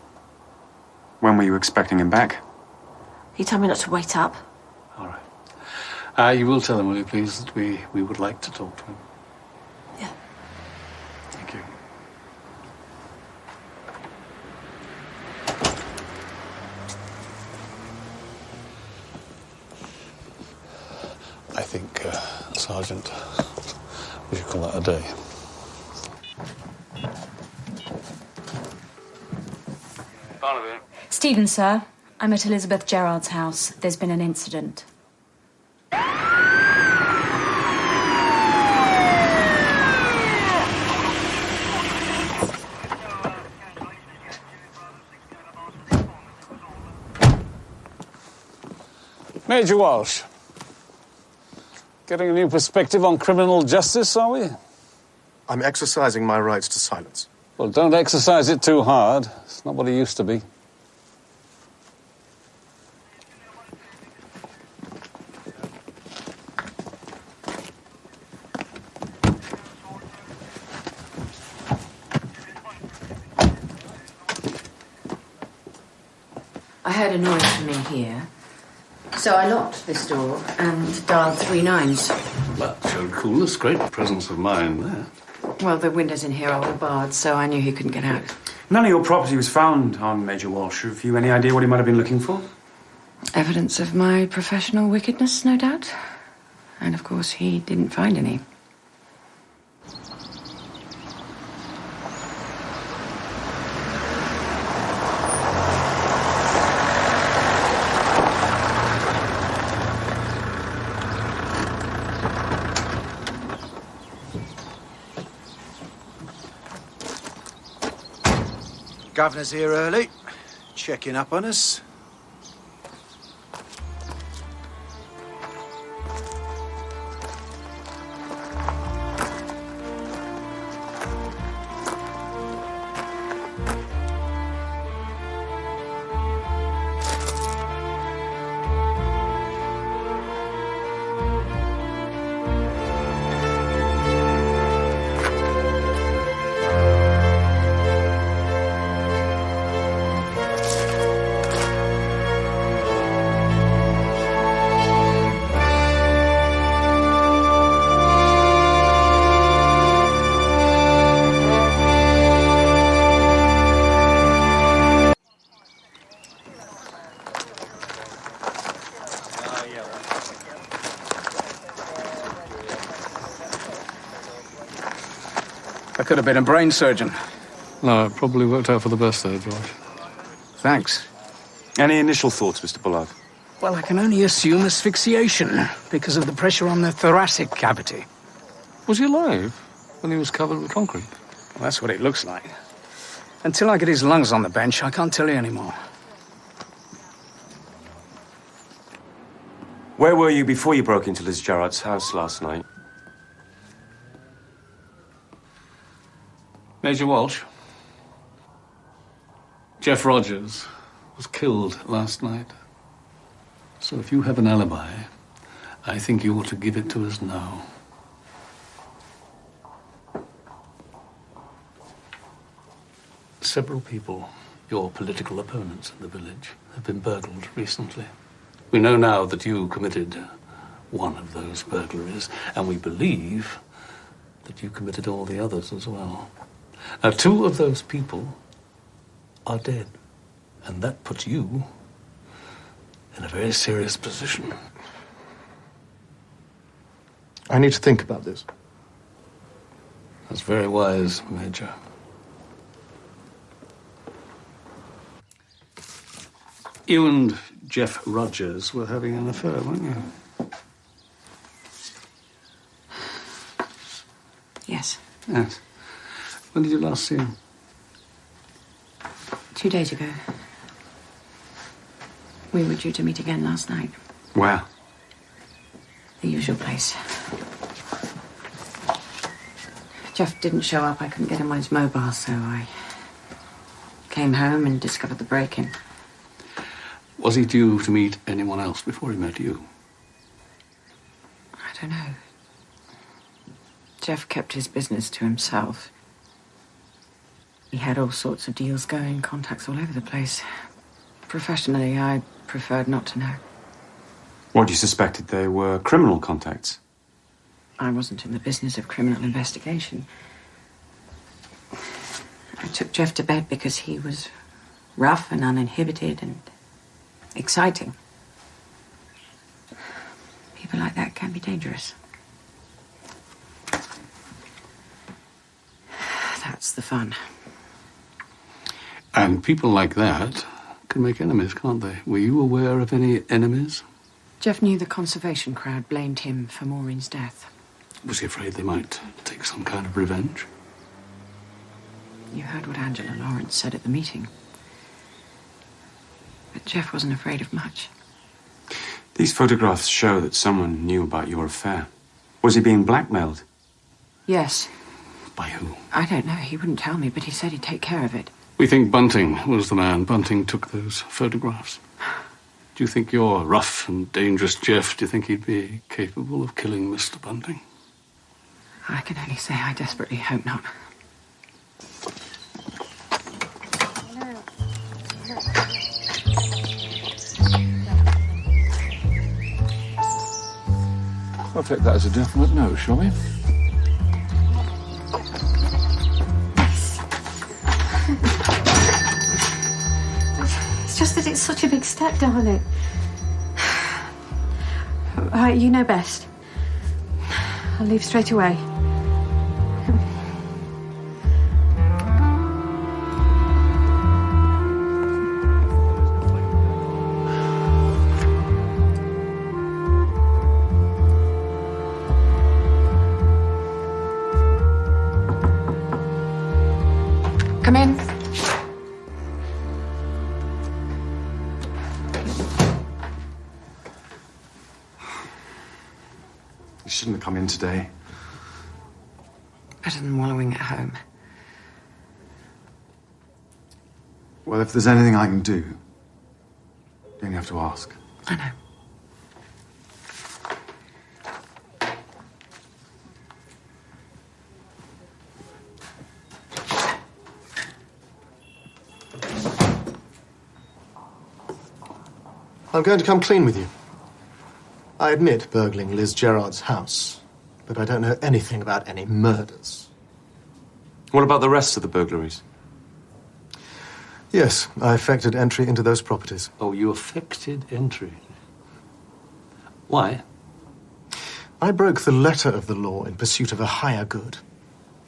When were you expecting him back? He told me not to wait up. All right. You will tell him, will you please, that we would like to talk to him? Yeah. Thank you. I think, Sergeant, we should call that a day. Barnaby. Stephen, sir. I'm at Elizabeth Gerard's house. There's been an incident. Major Walsh. Getting a new perspective on criminal justice, are we? I'm exercising my rights to silence. Well, don't exercise it too hard. It's not what it used to be. heard a noise from in here, so I locked this door and dialed 3 9s. That showed coolness, great presence of mind there. Well, the windows in here are all barred, so I knew he couldn't get out. None of your property was found on Major Walsh. Have you any idea what he might have been looking for? Evidence of my professional wickedness, no doubt. And, of course, he didn't find any. Governor's here early, checking up on us. I could have been a brain surgeon. No, it probably worked out for the best there, George. Thanks. Any initial thoughts, Mr. Bullard? Well, I can only assume asphyxiation because of the pressure on the thoracic cavity. Was he alive when he was covered with concrete? Well, that's what it looks like. Until I get his lungs on the bench, I can't tell you anymore. Where were you before you broke into Liz Gerard's house last night? Major Walsh. Jeff Rogers was killed last night. So if you have an alibi, I think you ought to give it to us now. Several people, your political opponents in the village, have been burgled recently. We know now that you committed one of those burglaries, and we believe that you committed all the others as well. Now, 2 of those people are dead, and that puts you in a very serious position. I need to think about this. That's very wise, Major. You and Jeff Rogers were having an affair, weren't you? Yes. Yes. When did you last see him? 2 days ago. We were due to meet again last night. Where? The usual place. Jeff didn't show up. I couldn't get him on his mobile, so I came home and discovered the break-in. Was he due to meet anyone else before he met you? I don't know. Jeff kept his business to himself. He had all sorts of deals going, contacts all over the place. Professionally, I preferred not to know. What, you suspected they were criminal contacts? I wasn't in the business of criminal investigation. I took Jeff to bed because he was rough and uninhibited and exciting. People like that can be dangerous. That's the fun. And people like that can make enemies, can't they? Were you aware of any enemies? Jeff knew the conservation crowd blamed him for Maureen's death. Was he afraid they might take some kind of revenge? You heard what Angela Lawrence said at the meeting. But Jeff wasn't afraid of much. These photographs show that someone knew about your affair. Was he being blackmailed? Yes. By who? I don't know. He wouldn't tell me, but he said he'd take care of it. We think Bunting was the man. Bunting took those photographs. Do you think your rough and dangerous Jeff, do you think he'd be capable of killing Mr. Bunting? I can only say I desperately hope not. We'll take that as a definite no, shall we? It's just that it's such a big step, darling. All right, you know best. I'll leave straight away. Come in. You shouldn't have come in today. Better than wallowing at home. Well, if there's anything I can do, you only have to ask. I know. I'm going to come clean with you. I admit burgling Liz Gerard's house, but I don't know anything about any murders. What about the rest of the burglaries? Yes, I effected entry into those properties. Oh, you effected entry? Why? I broke the letter of the law in pursuit of a higher good.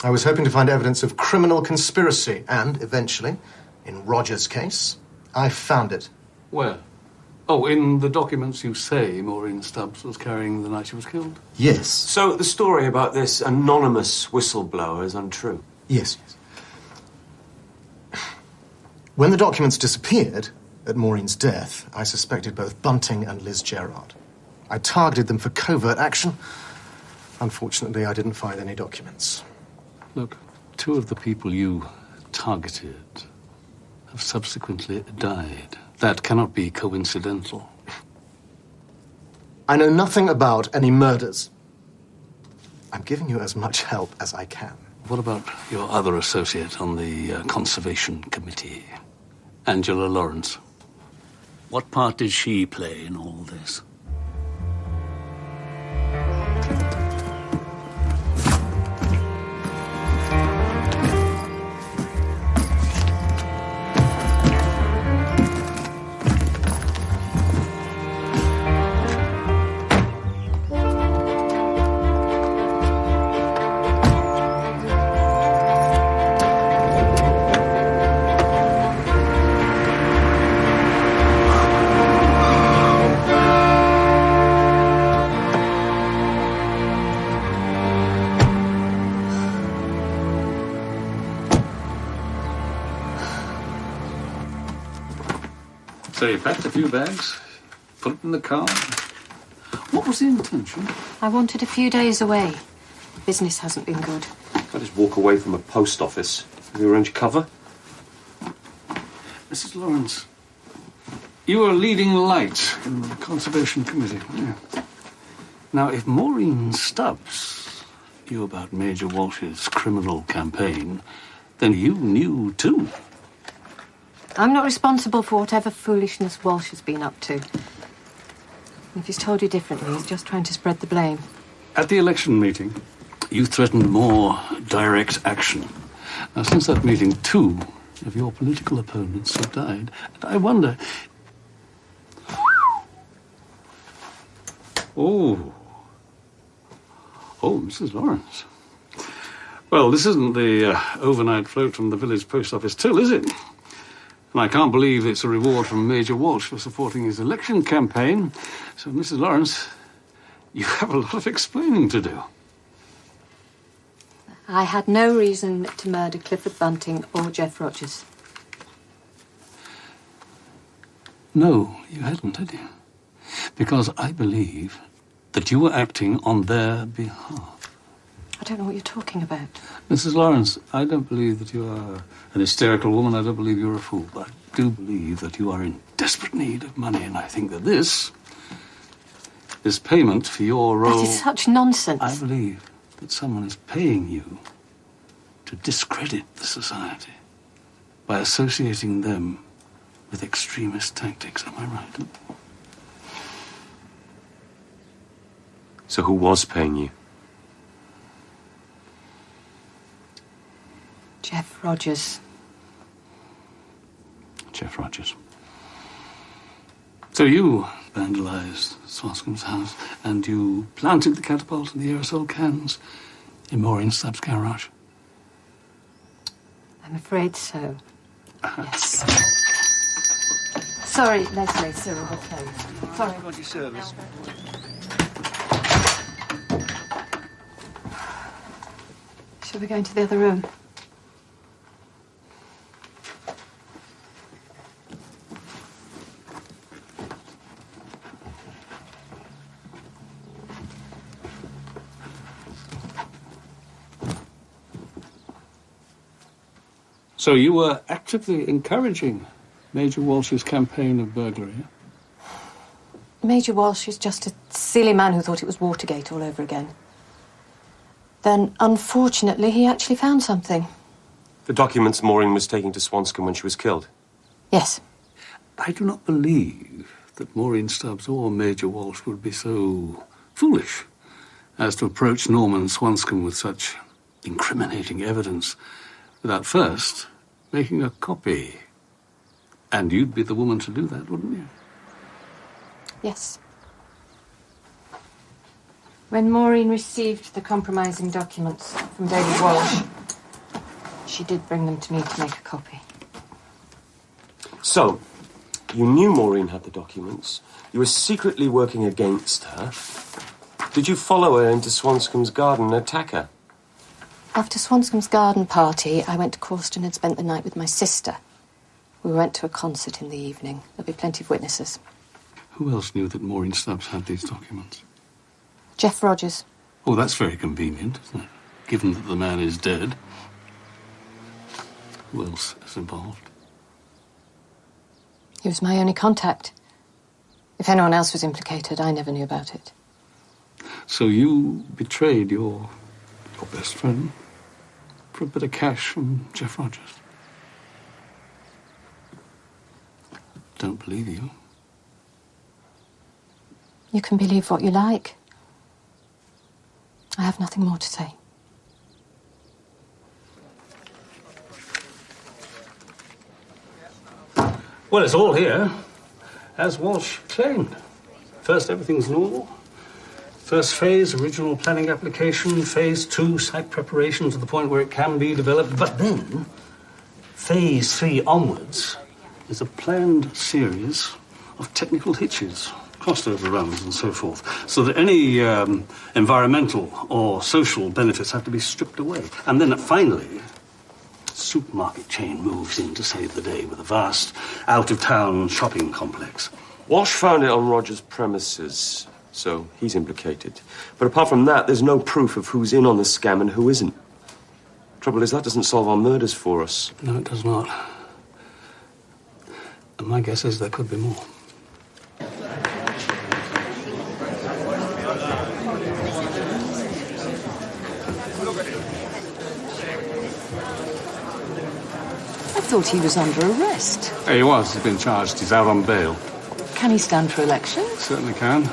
I was hoping to find evidence of criminal conspiracy, and eventually, in Roger's case, I found it. Where? Oh, in the documents you say Maureen Stubbs was carrying the night she was killed? Yes. So the story about this anonymous whistleblower is untrue? Yes. When the documents disappeared at Maureen's death, I suspected both Bunting and Liz Gerard. I targeted them for covert action. Unfortunately, I didn't find any documents. Look, two of the people you targeted have subsequently died. That cannot be coincidental. I know nothing about any murders. I'm giving you as much help as I can. What about your other associate on the Conservation Committee, Angela Lawrence? What part did she play in all this? So you packed a few bags, put it in the car. What was the intention? I wanted a few days away. Business hasn't been good. I just walk away from a post office. Have you arranged cover? Mrs. Lawrence, you were a leading light in the Conservation Committee, weren't you? Now, if Maureen Stubbs knew about Major Walsh's criminal campaign, then you knew too. I'm not responsible for whatever foolishness Walsh has been up to. If he's told you differently, he's just trying to spread the blame. At the election meeting, you threatened more direct action. Now, since that meeting, 2 of your political opponents have died. And I wonder... Oh, Mrs. Lawrence. Well, this isn't the overnight float from the village post office till, is it? And I can't believe it's a reward from Major Walsh for supporting his election campaign. So, Mrs. Lawrence, you have a lot of explaining to do. I had no reason to murder Clifford Bunting or Jeff Rogers. No, you hadn't, had you? Because I believe that you were acting on their behalf. I don't know what you're talking about. Mrs. Lawrence, I don't believe that you are an hysterical woman. I don't believe you're a fool. But I do believe that you are in desperate need of money. And I think that this payment for your role... That is such nonsense. I believe that someone is paying you to discredit the society by associating them with extremist tactics. Am I right? So who was paying you? Jeff Rogers. Jeff Rogers. So you vandalised Swanscombe's house and you planted the catapult and the aerosol cans in Maureen Stubbs' garage? I'm afraid so. Yes. Sorry, Leslie, Cyril, we're closed. Sorry. Got your service. Shall we go into the other room? So you were actively encouraging Major Walsh's campaign of burglary? Major Walsh is just a silly man who thought it was Watergate all over again. Then, unfortunately, he actually found something. The documents Maureen was taking to Swanscombe when she was killed? Yes. I do not believe that Maureen Stubbs or Major Walsh would be so foolish as to approach Norman Swanscombe with such incriminating evidence without first making a copy. And you'd be the woman to do that, wouldn't you? Yes. When Maureen received the compromising documents from David Walsh, she did bring them to me to make a copy. So, you knew Maureen had the documents. You were secretly working against her. Did you follow her into Swanscombe's garden and attack her? After Swanscombe's garden party, I went to Corston and spent the night with my sister. We went to a concert in the evening. There'll be plenty of witnesses. Who else knew that Maureen Stubbs had these documents? Jeff Rogers. Oh, that's very convenient, isn't it? Given that the man is dead. Who else is involved? He was my only contact. If anyone else was implicated, I never knew about it. So you betrayed your best friend for a bit of cash from Jeff Rogers? Don't believe you. You can believe what you like. I have nothing more to say. Well, it's all here, as Walsh claimed. First, everything's normal. First phase, original planning application. Phase 2, site preparation to the point where it can be developed. But then, phase 3 onwards is a planned series of technical hitches, cost overruns and so forth, so that any environmental or social benefits have to be stripped away. And then finally, supermarket chain moves in to save the day with a vast out-of-town shopping complex. Walsh found it on Rogers' premises, so he's implicated. But apart from that, there's no proof of who's in on the scam and who isn't. Trouble is, that doesn't solve our murders for us. No, it does not. And my guess is there could be more. I thought he was under arrest. He was. He's been charged. He's out on bail. Can he stand for election? Certainly can.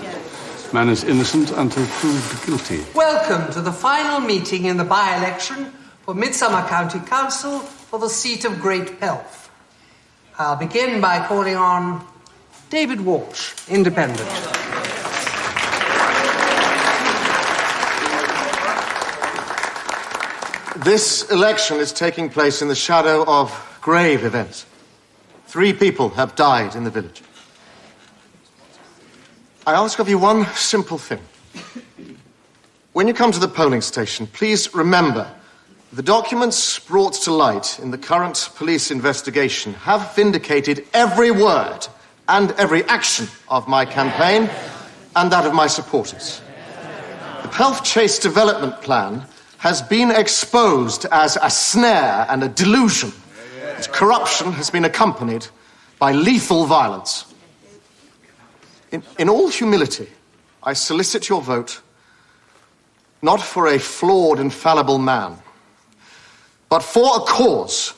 Man is innocent until proved guilty. Welcome to the final meeting in the by-election for Midsomer County Council for the seat of Great Pelf. I'll begin by calling on David Walsh, Independent. This election is taking place in the shadow of grave events. 3 people have died in the village. I ask of you one simple thing. When you come to the polling station, please remember the documents brought to light in the current police investigation have vindicated every word and every action of my campaign and that of my supporters. The Pelf Chase development plan has been exposed as a snare and a delusion. Its corruption has been accompanied by lethal violence. In all humility, I solicit your vote not for a flawed and fallible man, but for a cause.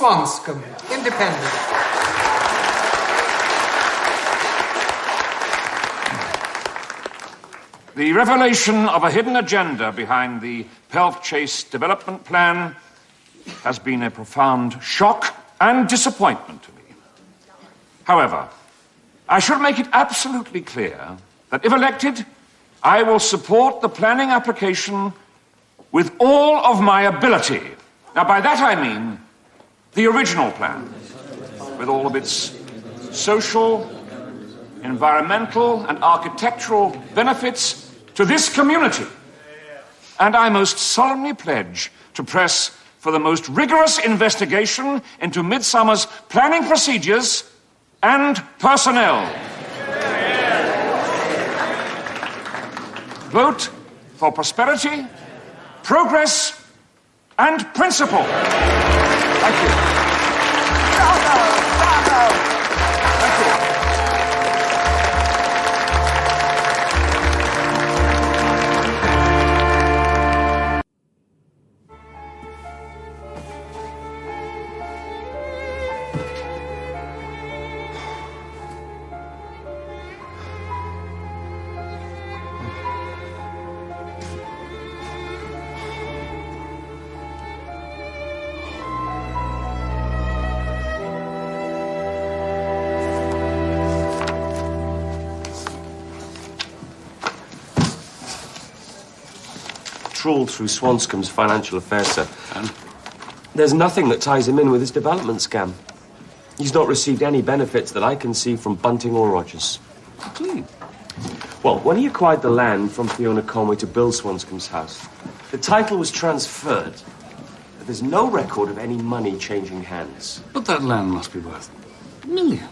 Swanscombe, independent. The revelation of a hidden agenda behind the Pelf Chase development plan has been a profound shock and disappointment to me. However, I should make it absolutely clear that if elected, I will support the planning application with all of my ability. Now, by that I mean the original plan, with all of its social, environmental, and architectural benefits to this community. And I most solemnly pledge to press for the most rigorous investigation into Midsommer's planning procedures and personnel. Vote for prosperity, progress, and principle. Thank you. Trawled through Swanscombe's financial affairs, sir. And there's nothing that ties him in with his development scam. He's not received any benefits that I can see from Bunting or Rogers. Clean. Well, when he acquired the land from Fiona Conway to build Swanscombe's house, the title was transferred. But there's no record of any money changing hands. But that land must be worth $1 million.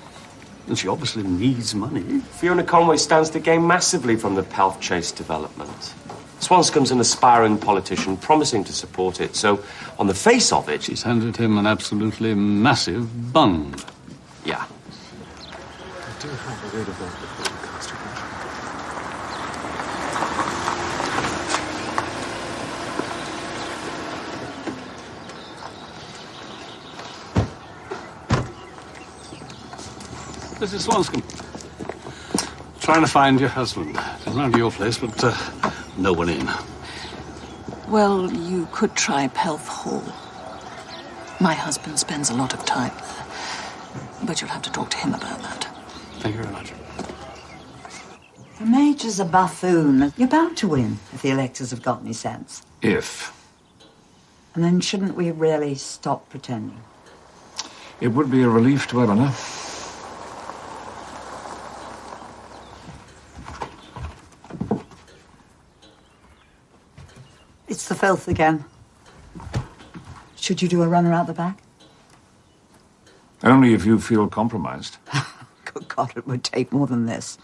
And she obviously needs money. Fiona Conway stands to gain massively from the Pelf Chase development. Swanscombe's an aspiring politician, promising to support it, so on the face of it... She's handed him an absolutely massive bung. Yeah. I do have a read about the broadcast. This is Swanscombe. Trying to find your husband. Been round to your place, but no one in. Well, you could try Pelf Hall. My husband spends a lot of time there, but you'll have to talk to him about that. Thank you very much. The Major's a buffoon. You're bound to win if the electors have got any sense. If. And then shouldn't we really stop pretending? It would be a relief to Eleanor. It's the filth again. Should you do a runner out the back? Only if you feel compromised. Good God, it would take more than this.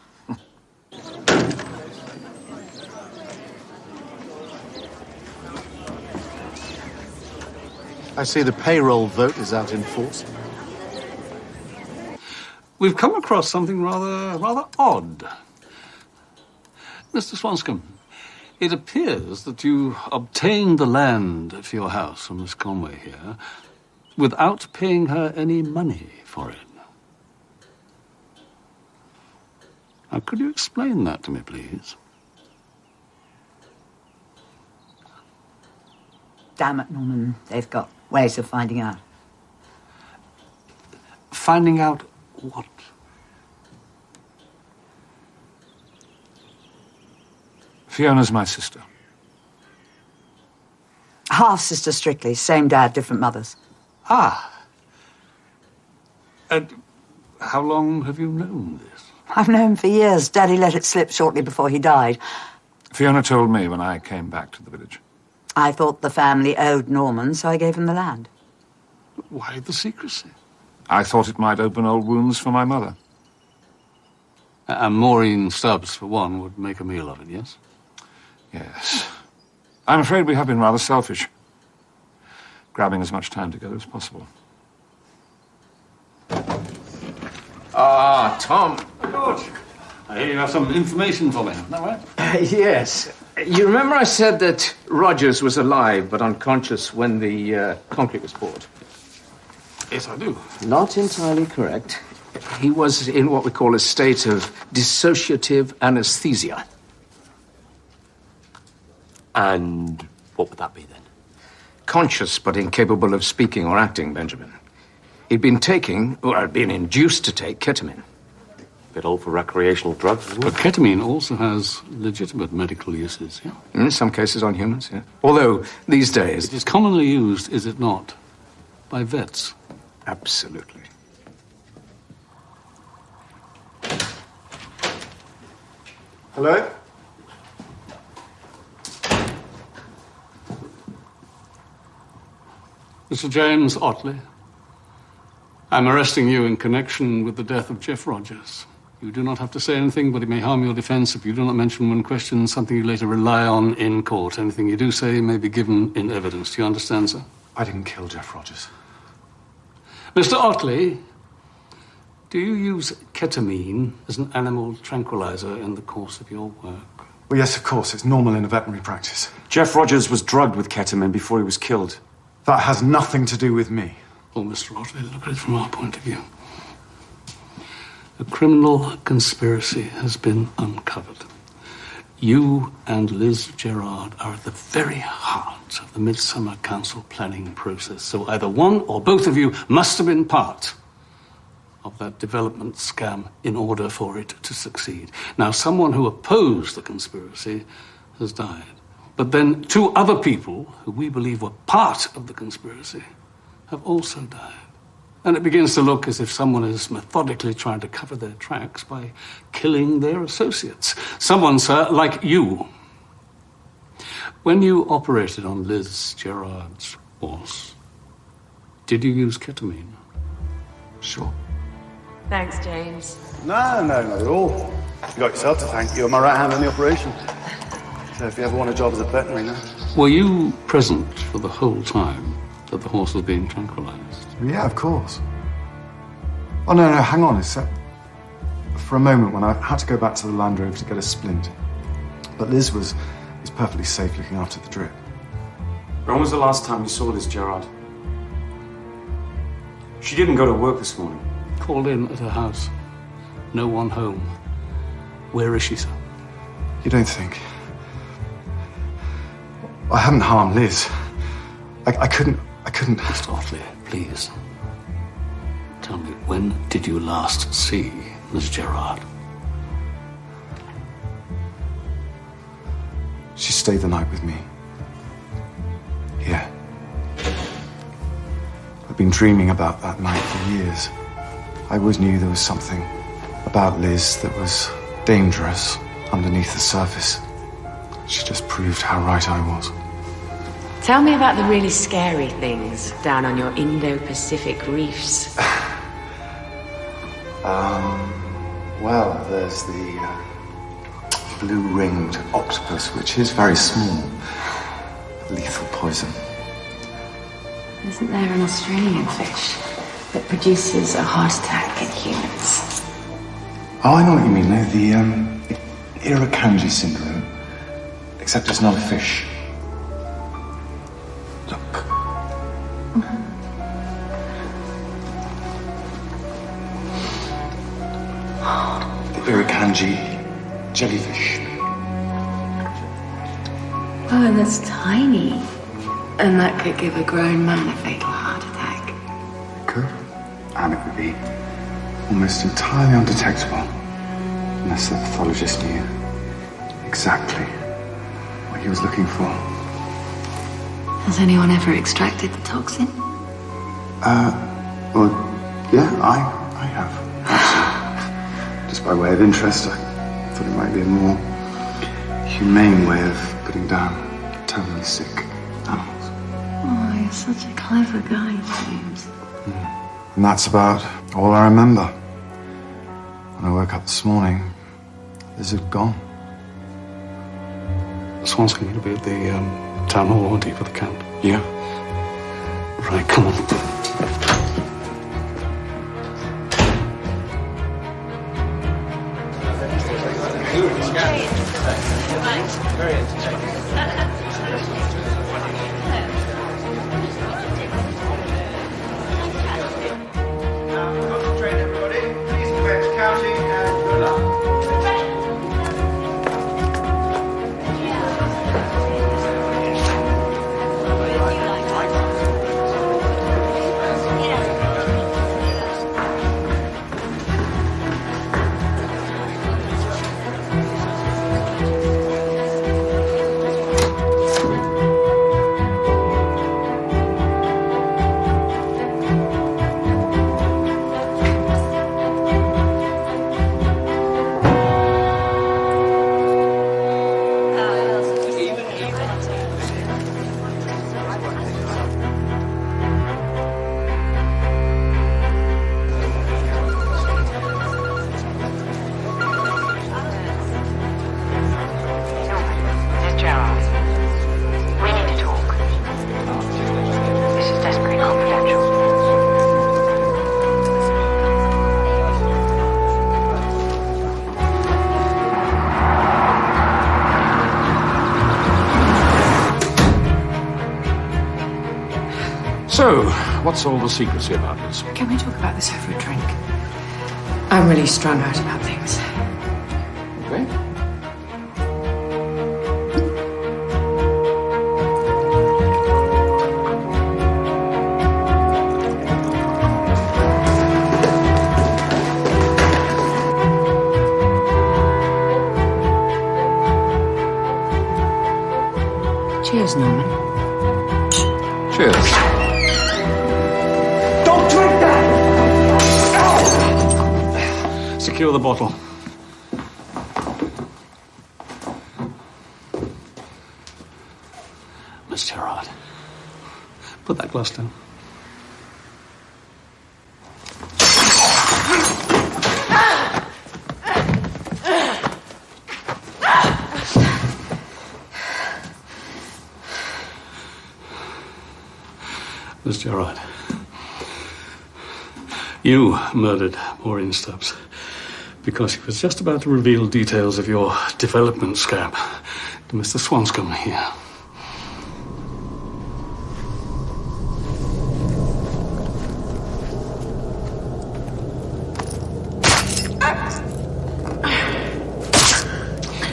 I see the payroll vote is out in force. We've come across something rather odd. Mr. Swanscombe, it appears that you obtained the land for your house from Miss Conway here without paying her any money for it. Now, could you explain that to me, please? Damn it, Norman. They've got ways of finding out. Finding out what? Fiona's my sister. Half-sister strictly. Same dad, different mothers. Ah. And how long have you known this? I've known for years. Daddy let it slip shortly before he died. Fiona told me when I came back to the village. I thought the family owed Norman, so I gave him the land. Why the secrecy? I thought it might open old wounds for my mother. And Maureen Stubbs, for one, would make a meal of it, yes? Yes. I'm afraid we have been rather selfish, grabbing as much time together as possible. Ah, Tom. George, I hear you have some information for me, isn't that right? Yes. You remember I said that Rogers was alive but unconscious when the concrete was poured? Yes, I do. Not entirely correct. He was in what we call a state of dissociative anesthesia. And what would that be then? Conscious but incapable of speaking or acting, Benjamin. He'd been taking, or had been induced to take, ketamine. Bit old for recreational drugs, isn't But it? ketamine also has legitimate medical uses, yeah? In some cases on humans, yeah. Although, these days... It is commonly used, is it not, by vets? Absolutely. Hello? Mr. James Otley, I'm arresting you in connection with the death of Jeff Rogers. You do not have to say anything, but it may harm your defense if you do not mention when questioned something you later rely on in court. Anything you do say may be given in evidence. Do you understand, sir? I didn't kill Jeff Rogers. Mr. Otley, do you use ketamine as an animal tranquilizer in the course of your work? Well, yes, of course. It's normal in a veterinary practice. Jeff Rogers was drugged with ketamine before he was killed. That has nothing to do with me. Well, Mr. Otley, look at it from our point of view. A criminal conspiracy has been uncovered. You and Liz Gerard are at the very heart of the Midsomer Council planning process. So either one or both of you must have been part of that development scam in order for it to succeed. Now, someone who opposed the conspiracy has died. But then 2 other people who we believe were part of the conspiracy have also died. And it begins to look as if someone is methodically trying to cover their tracks by killing their associates. Someone, sir, like you. When you operated on Liz Gerard's horse, did you use ketamine? Sure. Thanks, James. No, not at all. You got yourself to thank. You were my right hand in the operation. So if you ever want a job as a veterinary now. Were you present for the whole time that the horse was being tranquilized? Yeah, of course. Oh, no, hang on. It's for a moment when I had to go back to the Land Rover to get a splint. But Liz was perfectly safe looking after the drip. When was the last time you saw Liz Gerard? She didn't go to work this morning. Called in at her house. No one home. Where is she, sir? You don't think? I haven't harmed Liz. I couldn't... Mr. Otley, please. Tell me, when did you last see Miss Gerard? She stayed the night with me. Yeah. I've been dreaming about that night for years. I always knew there was something about Liz that was dangerous underneath the surface. She just proved how right I was. Tell me about the really scary things down on your Indo-Pacific reefs. Well, there's the blue-ringed octopus, which is very small. Lethal poison. Isn't there an Australian fish that produces a heart attack in humans? Oh, I know what you mean. No, the Irukandji syndrome. Except it's not a fish. Look. The Irukandji jellyfish. Oh, and that's tiny. And that could give a grown man a fatal heart attack. It could. And it would be almost entirely undetectable. Unless the pathologist knew exactly what he was looking for. Has anyone ever extracted the toxin? Well, yeah, I have. Actually. Just by way of interest, I thought it might be a more humane way of putting down terminally sick animals. Oh, you're such a clever guy, James. And that's about all I remember. When I woke up this morning, Liz had gone. Swanscombe, you'll be at the town hall, won't he, for the count? Yeah. Right, come on. County, and good luck. So, what's all the secrecy about this? Can we talk about this over a drink? I'm really strung out about things. Okay. Cheers, Norman. Cheers. Don't drink that! Secure the bottle. Miss Gerard, put that glass down. Miss Gerard, you murdered Maureen Stubbs because she was just about to reveal details of your development scam to Mr. Swanscombe here.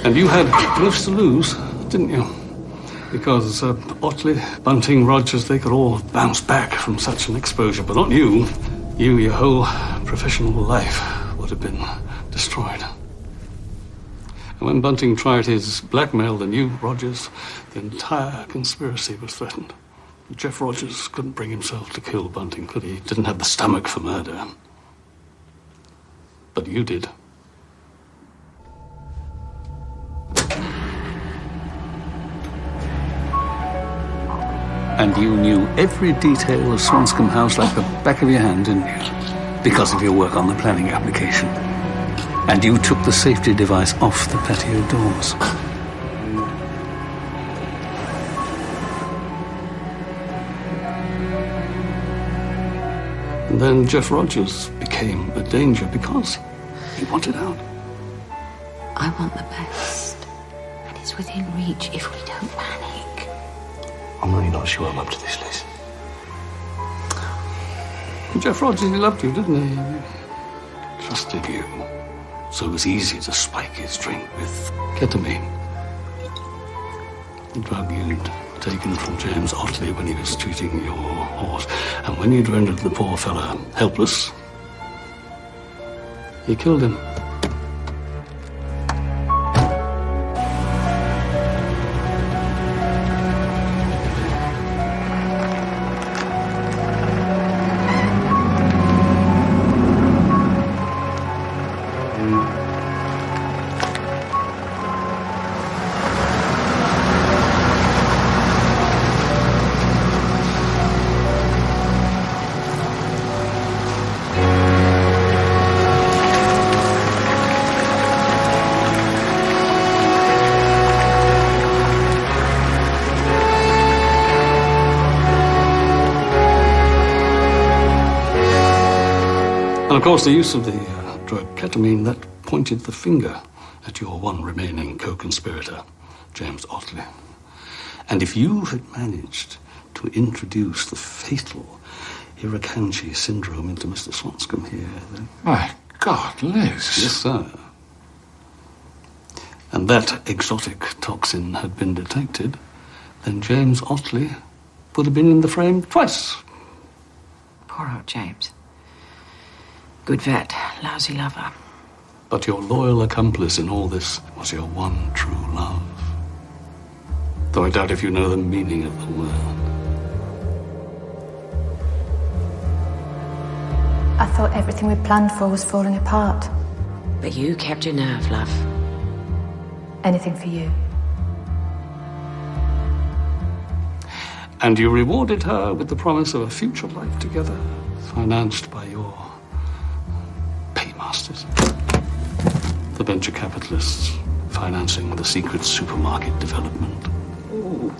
And you had most to lose, didn't you? Because Otley, Bunting, Rogers, they could all bounce back from such an exposure, but not you. Your whole professional life would have been destroyed. And when Bunting tried his blackmail, then you, Rogers, the entire conspiracy was threatened. Jeff Rogers couldn't bring himself to kill Bunting, could he? He didn't have the stomach for murder. But you did. And you knew every detail of Swanscombe House like the back of your hand, didn't you? Because of your work on the planning application. And you took the safety device off the patio doors. And then Jeff Rogers became a danger because he wanted out. I want the best. And it's within reach if we don't panic. I'm really not sure I'm up to this, Liz. Jeff Rogers, he loved you, didn't he? He trusted you. So it was easy to spike his drink with ketamine. The drug you'd taken from James Otley when he was treating your horse. And when you'd rendered the poor fella helpless, he killed him. And of course, the use of the drug ketamine, that pointed the finger at your one remaining co-conspirator, James Otley. And if you had managed to introduce the fatal Irukandji syndrome into Mr. Swanscombe here, then... My God, Liz. Yes, sir. And that exotic toxin had been detected, then James Otley would have been in the frame twice. Poor old James. Good vet, lousy lover. But your loyal accomplice in all this was your one true love. Though I doubt if you know the meaning of the word. I thought everything we planned for was falling apart. But you kept your nerve, love. Anything for you. And you rewarded her with the promise of a future life together, financed by your paymasters. The venture capitalists financing the secret supermarket development. Ooh.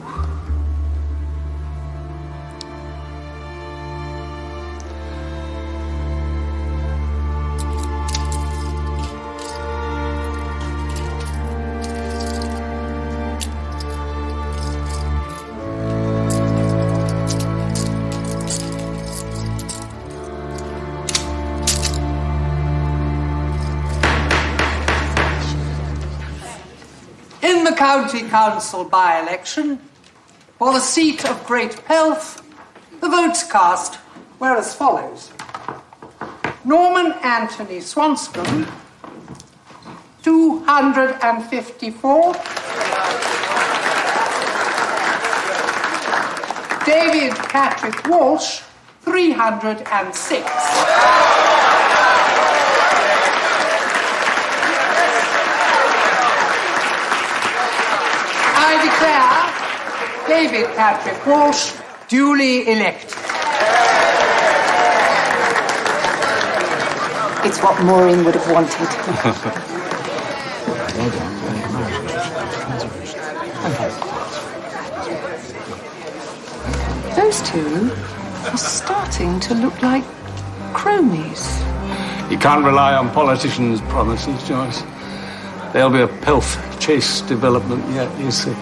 In the County Council by-election, for the seat of Great Pelf, the votes cast were as follows. Norman Anthony Swanscombe, 254. David Patrick Walsh, 306. I declare David Patrick Walsh duly elected. It's what Maureen would have wanted. Those two are starting to look like cronies. You can't rely on politicians' promises, Joyce. There'll be a Pelf Chase development yet, you see.